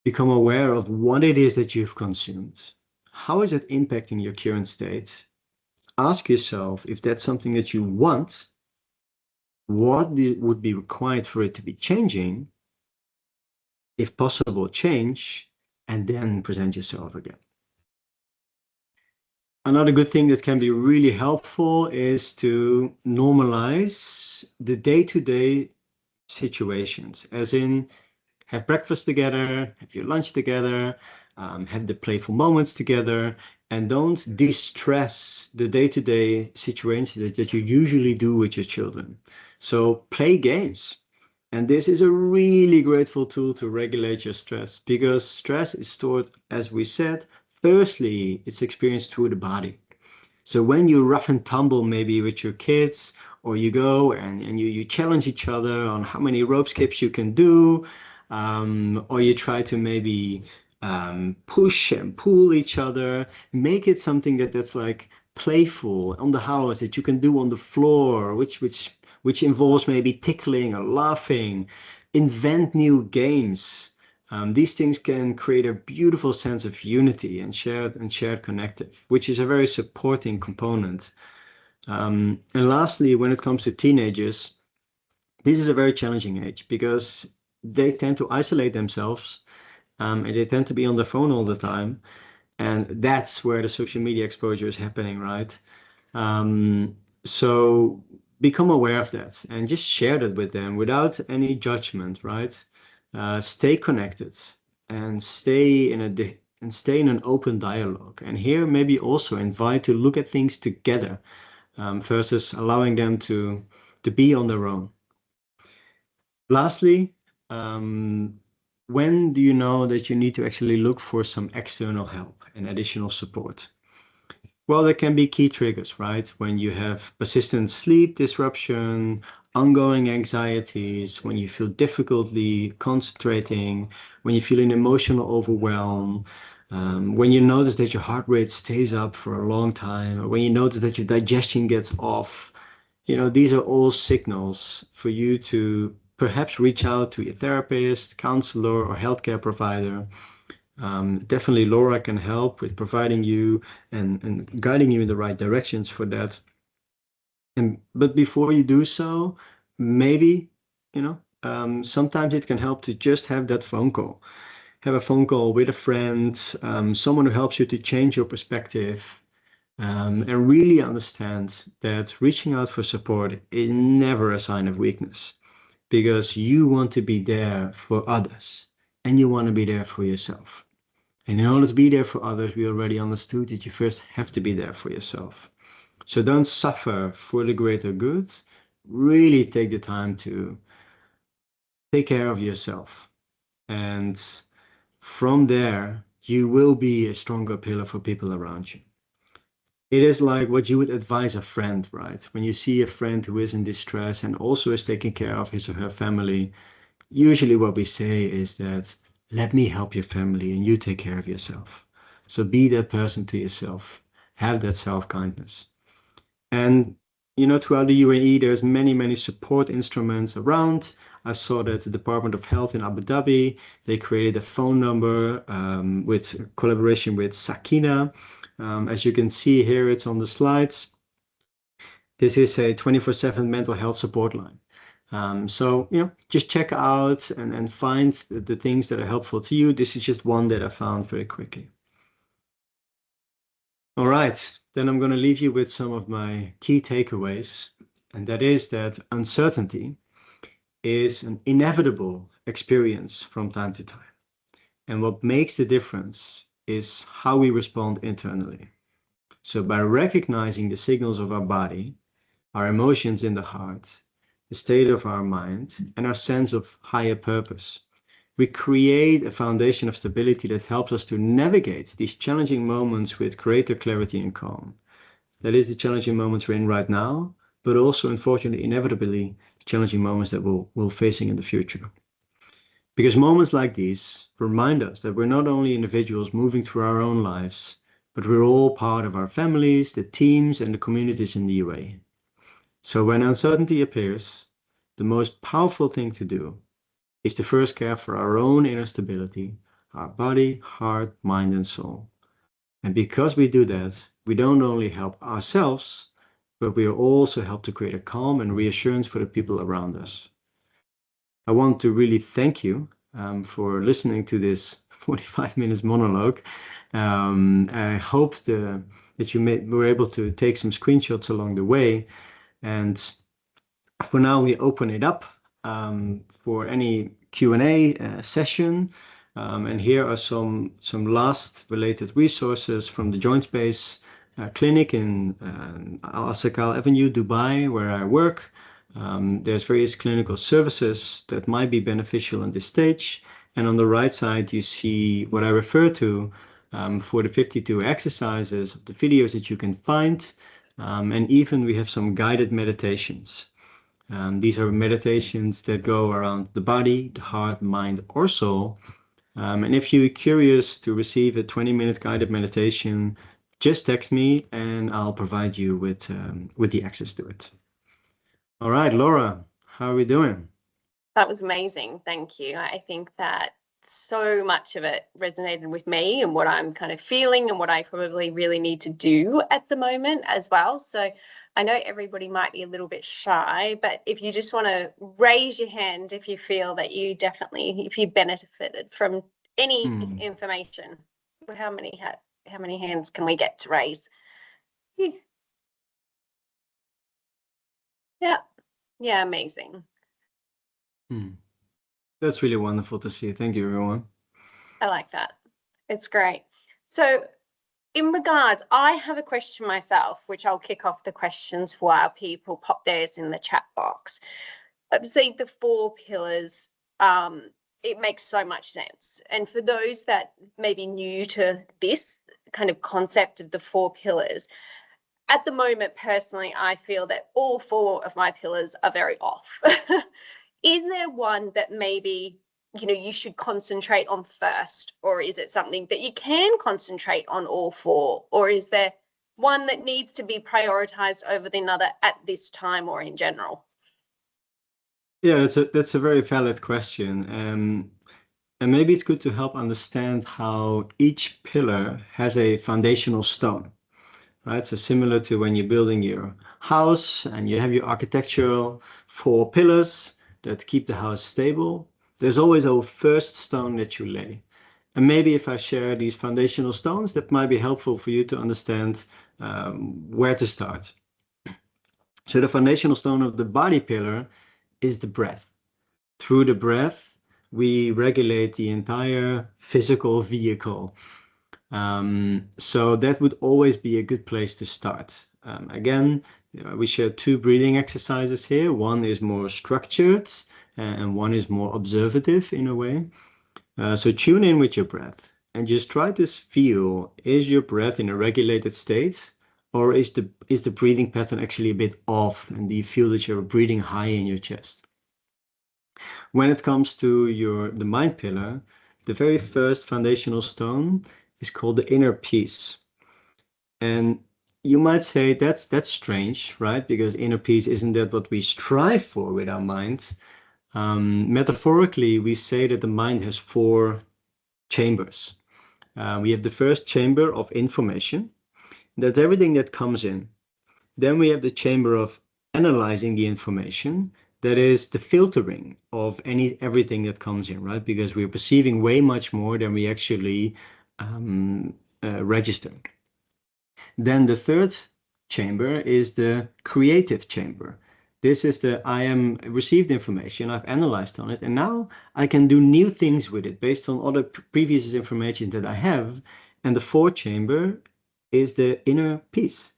Speaker 3: Become aware of what it is that you've consumed. How is it impacting your current state? Ask yourself if that's something that you want, what would be required for it to be changing, if possible, change, and then present yourself again. Another good thing that can be really helpful is to normalize the day-to-day situations, as in have breakfast together, have your lunch together, have the playful moments together, and don't distress the day-to-day situations that you usually do with your children. So play games. And this is a really grateful tool to regulate your stress, because stress is stored, as we said, firstly, it's experienced through the body. So when you rough and tumble maybe with your kids, or you go and you challenge each other on how many rope skips you can do, or you try to maybe push and pull each other, make it something that's like playful on the house that you can do on the floor, which involves maybe tickling or laughing. Invent new games. These things can create a beautiful sense of unity and shared connective, which is a very supporting component. And lastly, when it comes to teenagers, this is a very challenging age because they tend to isolate themselves, and they tend to be on the phone all the time. And that's where the social media exposure is happening, right? So become aware of that and just share that with them without any judgment, right? Stay connected and stay in an open dialogue. And here maybe also invite to look at things together, versus allowing them to be on their own. Lastly, when do you know that you need to actually look for some external help and additional support? Well, there can be key triggers, right? When you have persistent sleep disruption, ongoing anxieties, when you feel difficulty concentrating, when you feel an emotional overwhelm, when you notice that your heart rate stays up for a long time, or when you notice that your digestion gets off. These are all signals for you to perhaps reach out to a therapist, counselor, or healthcare provider. Definitely Laura can help with providing you and guiding you in the right directions for that. But before you do so, maybe, sometimes it can help to just have that phone call. Have a phone call with a friend, someone who helps you to change your perspective, and really understand that reaching out for support is never a sign of weakness, because you want to be there for others and you want to be there for yourself. And in order to be there for others, we already understood that you first have to be there for yourself. So don't suffer for the greater good. Really take the time to take care of yourself. And from there, you will be a stronger pillar for people around you. It is like what you would advise a friend, right? When you see a friend who is in distress and also is taking care of his or her family, usually what we say is that, let me help your family and you take care of yourself. So be that person to yourself. Have that self-kindness. And, throughout the UAE, there's many, many support instruments around. I saw that the Department of Health in Abu Dhabi, they created a phone number with collaboration with Sakina. As you can see here, it's on the slides. This is a 24/7 mental health support line. So, just check out and find the things that are helpful to you. This is just one that I found very quickly. All right, then I'm going to leave you with some of my key takeaways. And that is that uncertainty is an inevitable experience from time to time. And what makes the difference is how we respond internally. So by recognizing the signals of our body, our emotions in the heart, the state of our mind, and our sense of higher purpose, we create a foundation of stability that helps us to navigate these challenging moments with greater clarity and calm. That is the challenging moments we're in right now, but also, unfortunately, inevitably, the challenging moments that we'll facing in the future. Because moments like these remind us that we're not only individuals moving through our own lives, but we're all part of our families, the teams, and the communities in the UAE. So when uncertainty appears, the most powerful thing to do is to first care for our own inner stability, our body, heart, mind, and soul. And because we do that, we don't only help ourselves, but we also help to create a calm and reassurance for the people around us. I want to really thank you for listening to this 45 minutes monologue. I hope that you were able to take some screenshots along the way. And for now, we open it up for any Q&A session. And here are some last related resources from the Joint Space clinic in Al Asakal Avenue, Dubai, where I work. There's various clinical services that might be beneficial in this stage. And on the right side, you see what I refer to for the 52 exercises, the videos that you can find. And even we have some guided meditations. These are meditations that go around the body, the heart, mind, or soul. And if you're curious to receive a 20-minute guided meditation, just text me and I'll provide you with the access to it. All right, Laura, how are we doing?
Speaker 2: That was amazing. Thank you. I think that so much of it resonated with me and what I'm kind of feeling and what I probably really need to do at the moment as well. So I know everybody might be a little bit shy, but if you just want to raise your hand if you feel that you definitely, if you benefited from any information, how many hands can we get to raise? Yeah, amazing.
Speaker 3: That's really wonderful to see. Thank you, everyone.
Speaker 2: I like that. It's great. So in regards, I have a question myself, which I'll kick off the questions while people pop theirs in the chat box. Obviously, the 4 pillars, it makes so much sense. And for those that may be new to this kind of concept of the 4 pillars, at the moment, personally, I feel that all 4 of my pillars are very off. Is there one that maybe, you know, you should concentrate on first, or is it something that you can concentrate on all 4, or is there one that needs to be prioritized over the other at this time or in general?
Speaker 3: Yeah, that's a very valid question. And maybe it's good to help understand how each pillar has a foundational stone, right? So similar to when you're building your house and you have your architectural 4 pillars that keep the house stable, there's always a first stone that you lay. And maybe if I share these foundational stones, that might be helpful for you to understand where to start. So the foundational stone of the body pillar is the breath. Through the breath, we regulate the entire physical vehicle. So that would always be a good place to start. Again, we share 2 breathing exercises here. One is more structured and one is more observative in a way. So tune in with your breath and just try to feel, is your breath in a regulated state, or is the breathing pattern actually a bit off, and do you feel that you're breathing high in your chest? When it comes to the mind pillar, the very first foundational stone is called the inner peace. And you might say that's strange, right? Because inner peace, isn't that what we strive for with our minds? Metaphorically, we say that the mind has 4 chambers. We have the first chamber of information. That's everything that comes in. Then we have the chamber of analyzing the information. That is the filtering of everything that comes in, right? Because we're perceiving way much more than we actually register. Then the third chamber is the creative chamber. This is I am received information, I've analyzed on it, and now I can do new things with it based on other previous information that I have. And the fourth chamber is the inner peace,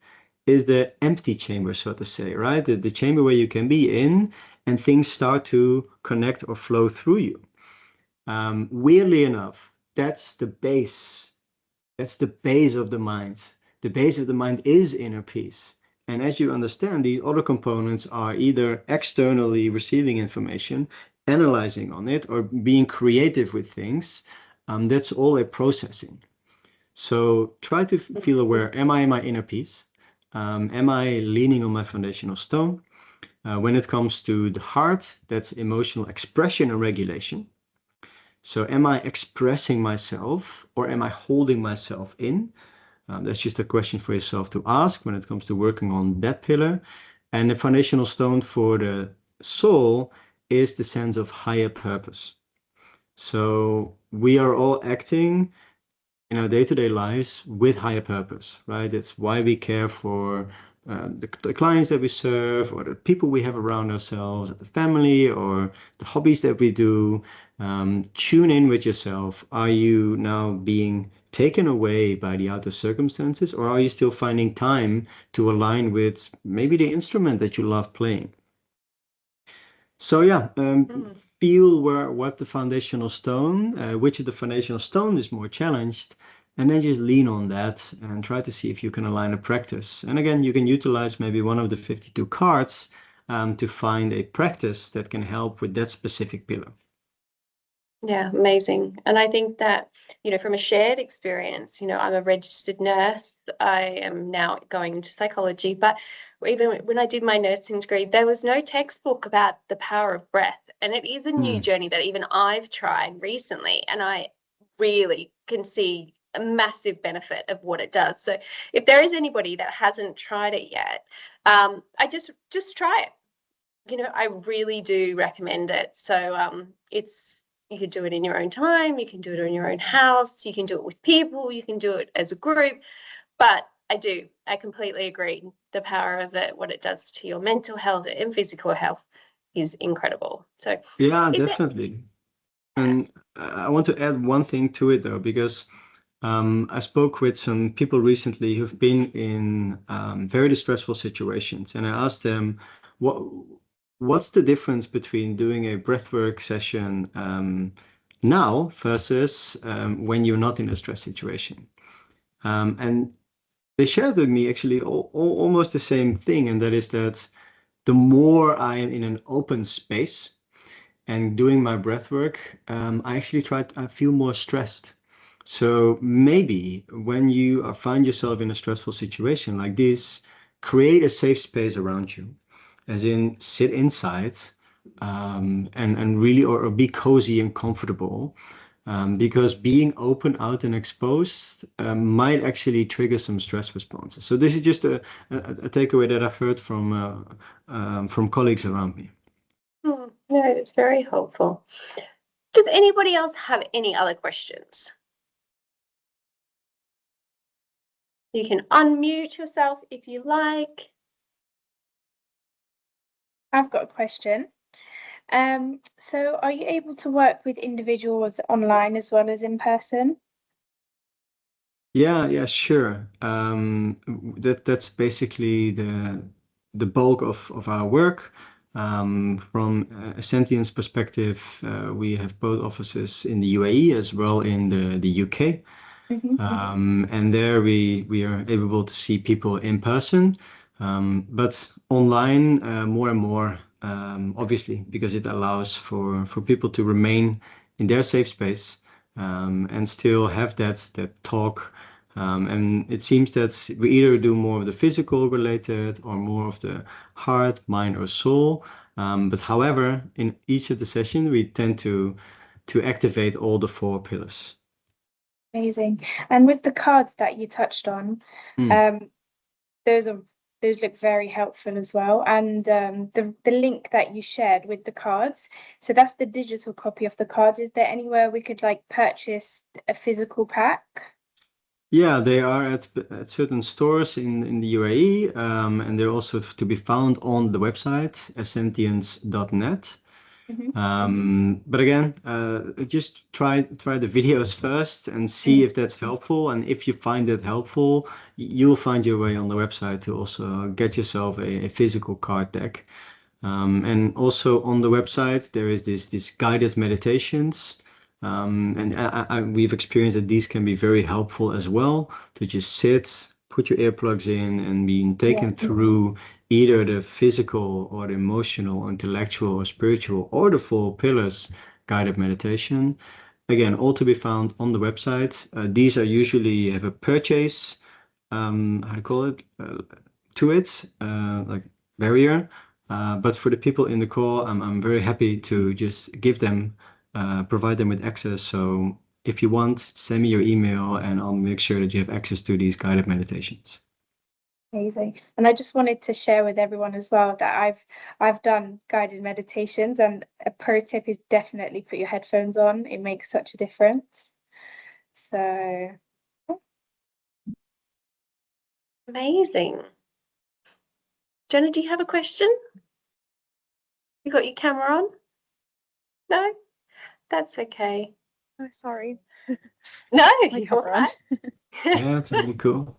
Speaker 3: is the empty chamber, so to say, right? The chamber where you can be in and things start to connect or flow through you. Weirdly enough, that's the base. That's the base of the mind. The base of the mind is inner peace. And as you understand, these other components are either externally receiving information, analyzing on it, or being creative with things. That's all a processing. So try to feel aware, am I in my inner peace? Am I leaning on my foundational stone? When it comes to the heart, that's emotional expression and regulation. So am I expressing myself or am I holding myself in? That's just a question for yourself to ask when it comes to working on that pillar. And the foundational stone for the soul is the sense of higher purpose. So we are all acting in our day-to-day lives with higher purpose, right? That's why we care for the clients that we serve, or the people we have around ourselves, the family, or the hobbies that we do. Tune in with yourself. Are you now being taken away by the outer circumstances, or are you still finding time to align with maybe the instrument that you love playing? So yeah, feel what the foundational stone, which of the foundational stone is more challenged, and then just lean on that and try to see if you can align a practice. And again, you can utilize maybe one of the 52 cards to find a practice that can help with that specific pillar.
Speaker 2: Yeah, amazing. And I think that, from a shared experience, I'm a registered nurse. I am now going into psychology, but even when I did my nursing degree, there was no textbook about the power of breath. And it is a new journey that even I've tried recently, and I really can see a massive benefit of what it does. So if there is anybody that hasn't tried it yet, I just try it. I really do recommend it. So you can do it in your own time, you can do it in your own house, you can do it with people, you can do it as a group. But I completely agree. The power of it, what it does to your mental health and physical health is incredible. So
Speaker 3: Yeah,
Speaker 2: is it
Speaker 3: definitely. And I want to add one thing to it though, because I spoke with some people recently who've been in very distressful situations, and I asked them, what's the difference between doing a breathwork session now versus when you're not in a stress situation? And they shared with me actually almost the same thing, and that is that the more I am in an open space and doing my breath work, I feel more stressed. So maybe when you find yourself in a stressful situation like this, create a safe space around you, as in sit inside, and really, or be cozy and comfortable. Because being open, out, and exposed might actually trigger some stress responses. So this is just a takeaway that I've heard from colleagues around me.
Speaker 2: no, it's very helpful. Does anybody else have any other questions? You can unmute yourself if you like.
Speaker 1: I've got a question. So are you able to work with individuals online as well as in person?
Speaker 3: Yeah, sure. That's basically the bulk of our work. From a Sentience perspective, we have both offices in the UAE as well in the UK. And there we are able to see people in person, but online more and more, obviously, because it allows for people to remain in their safe space, and still have that talk. And it seems that we either do more of the physical related or more of the heart, mind, or soul. But however, in each of the sessions, we tend to activate all the 4 pillars.
Speaker 1: Amazing. And with the cards that you touched on, those look very helpful as well. And the link that you shared with the cards, so that's the digital copy of the cards. Is there anywhere we could like purchase a physical pack?
Speaker 3: Yeah, they are at certain stores in the UAE, and they're also to be found on the website, sentience.net. But again, just try the videos first and see if that's helpful. And if you find that helpful, you'll find your way on the website to also get yourself a physical card deck. And also on the website, there is this guided meditations. And we've experienced that these can be very helpful as well, to just sit, put your earplugs in, and being taken through either the physical or the emotional, intellectual, or spiritual, or the 4 pillars guided meditation. Again, all to be found on the website. These are usually have a purchase, how do you call it, to it, like barrier. But for the people in the call, I'm very happy to just provide them with access. So if you want, send me your email and I'll make sure that you have access to these guided meditations.
Speaker 1: Amazing. And I just wanted to share with everyone as well that I've done guided meditations, and a pro tip is definitely put your headphones on. It makes such a difference. So
Speaker 2: Amazing. Jenna, do you have a question? You got your camera on? No? That's okay.
Speaker 6: Oh, sorry.
Speaker 2: No,
Speaker 6: My
Speaker 2: you're
Speaker 6: camera on.
Speaker 2: right.
Speaker 3: Yeah, it's really cool.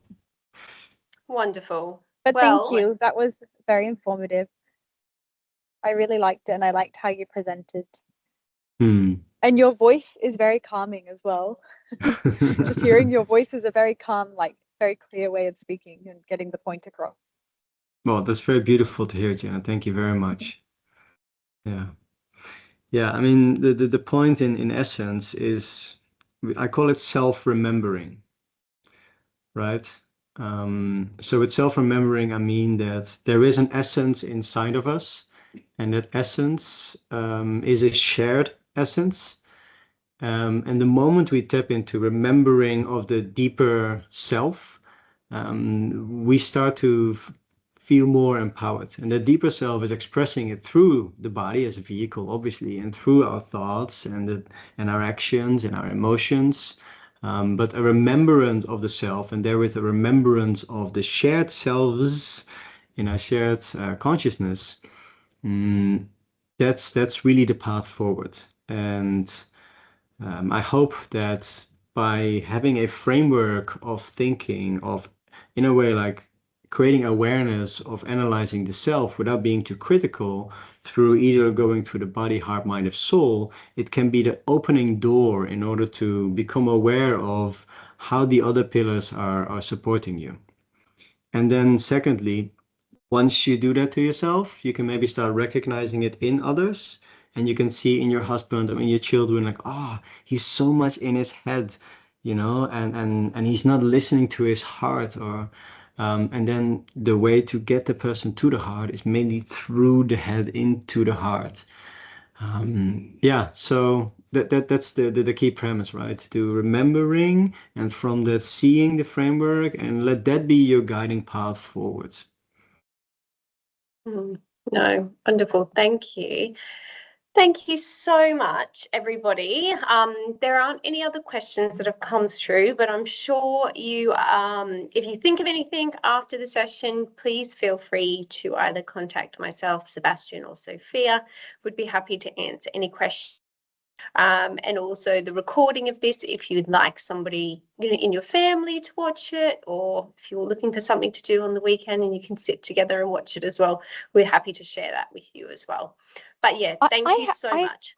Speaker 2: Wonderful.
Speaker 6: But
Speaker 2: Well,
Speaker 6: thank you. That was very informative. I really liked it, and I liked how you presented. And your voice is very calming as well. Just hearing your voice is a very calm, like very clear way of speaking and getting the point across.
Speaker 3: Well, that's very beautiful to hear, Jenna. Thank you very much. Yeah. Yeah, I mean, the point in essence is, I call it self-remembering, right? So with self-remembering, I mean that there is an essence inside of us, and that essence is a shared essence. And the moment we tap into remembering of the deeper self, we start to feel more empowered. And the deeper self is expressing it through the body as a vehicle, obviously, and through our thoughts and our actions and our emotions. But a remembrance of the self, and therewith a remembrance of the shared selves in our shared consciousness, that's really the path forward. And I hope that by having a framework of thinking, of in a way like creating awareness of analyzing the self without being too critical, through either going through the body, heart, mind, of soul, it can be the opening door in order to become aware of how the other pillars are supporting you. And then secondly, once you do that to yourself, you can maybe start recognizing it in others. And you can see in your husband or in your children, like, oh, he's so much in his head, and he's not listening to his heart. And then the way to get the person to the heart is mainly through the head into the heart. Yeah, so that's the key premise, right? To remembering, and from that seeing the framework, and let that be your guiding path forwards.
Speaker 2: No, wonderful. Thank you. Thank you so much, everybody. There aren't any other questions that have come through, but I'm sure you, if you think of anything after the session, please feel free to either contact myself, Sebastiaan, or Sophia. Would be happy to answer any questions. And also the recording of this, if you'd like somebody in your family to watch it, or if you're looking for something to do on the weekend and you can sit together and watch it as well, we're happy to share that with you as well. But yeah, thank you so much.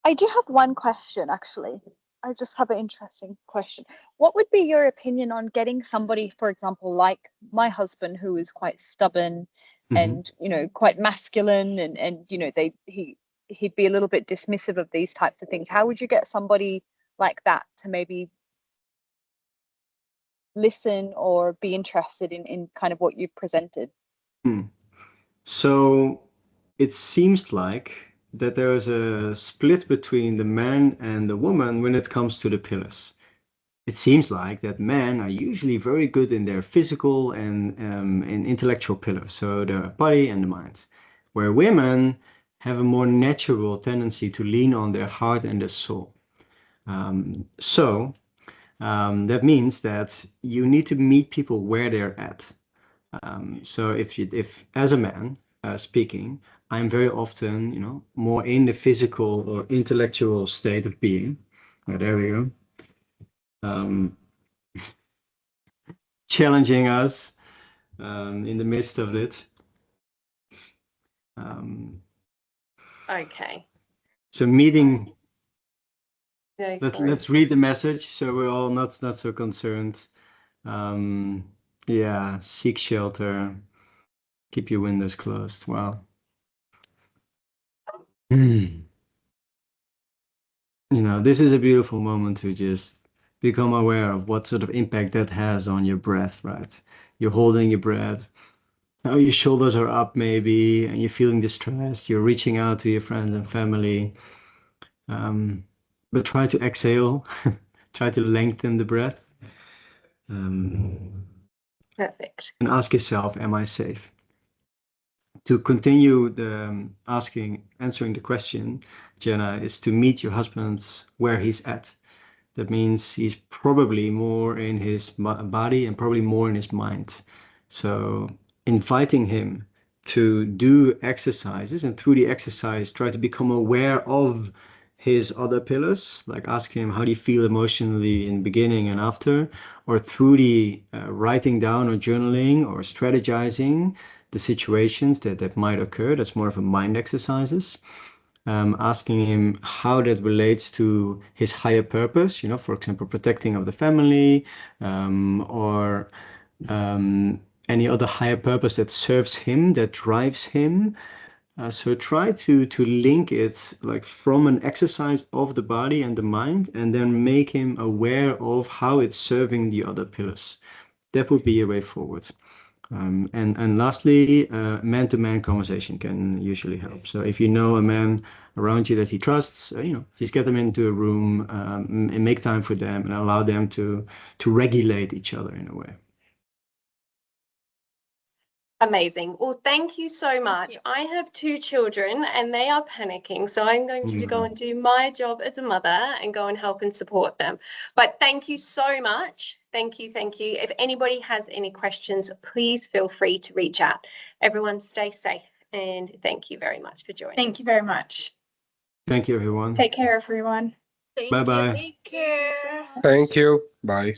Speaker 6: I do have one question, actually. I just have an interesting question. What would be your opinion on getting somebody, for example, like my husband, who is quite stubborn and, quite masculine, and he'd be a little bit dismissive of these types of things. How would you get somebody like that to maybe listen or be interested in kind of what you've presented?
Speaker 3: So it seems like that there is a split between the man and the woman when it comes to the pillars. It seems like that men are usually very good in their physical and intellectual pillars, so the body and the mind, where women have a more natural tendency to lean on their heart and their soul. So that means that you need to meet people where they're at. So if as a man speaking, I'm very often, more in the physical or intellectual state of being. Oh, there we go. Challenging us in the midst of it.
Speaker 2: Okay.
Speaker 3: So meeting.
Speaker 2: No,
Speaker 3: Let's read the message so we're all not so concerned. Yeah, seek shelter. Keep your windows closed. Wow. This is a beautiful moment to just become aware of what sort of impact that has on your breath, right? You're holding your breath. Now your shoulders are up maybe, and you're feeling distressed. You're reaching out to your friends and family. But try to exhale. Try to lengthen the breath.
Speaker 2: Perfect.
Speaker 3: And ask yourself, am I safe? To continue the answering the question, Jenna, is to meet your husband where he's at. That means he's probably more in his body and probably more in his mind. So inviting him to do exercises, and through the exercise, try to become aware of his other pillars, like asking him, how do you feel emotionally in the beginning and after? Or through the writing down or journaling or strategizing the situations that might occur. That's more of a mind exercises. Asking him how that relates to his higher purpose, for example, protecting of the family, or any other higher purpose that serves him, that drives him. So try to link it like from an exercise of the body and the mind, and then make him aware of how it's serving the other pillars. That would be a way forward. And lastly, man-to-man conversation can usually help. So if you know a man around you that he trusts, just get them into a room and make time for them and allow them to regulate each other in a way.
Speaker 2: Amazing. Well, thank you so much. I have 2 children and they are panicking. So I'm going to go and do my job as a mother and go and help and support them. But thank you so much. Thank you. Thank you. If anybody has any questions, please feel free to reach out. Everyone stay safe and thank you very much for joining.
Speaker 1: Thank you very much.
Speaker 3: Thank you, everyone.
Speaker 1: Take care, everyone.
Speaker 3: Bye-bye.
Speaker 7: Take care.
Speaker 5: Thank you. Bye.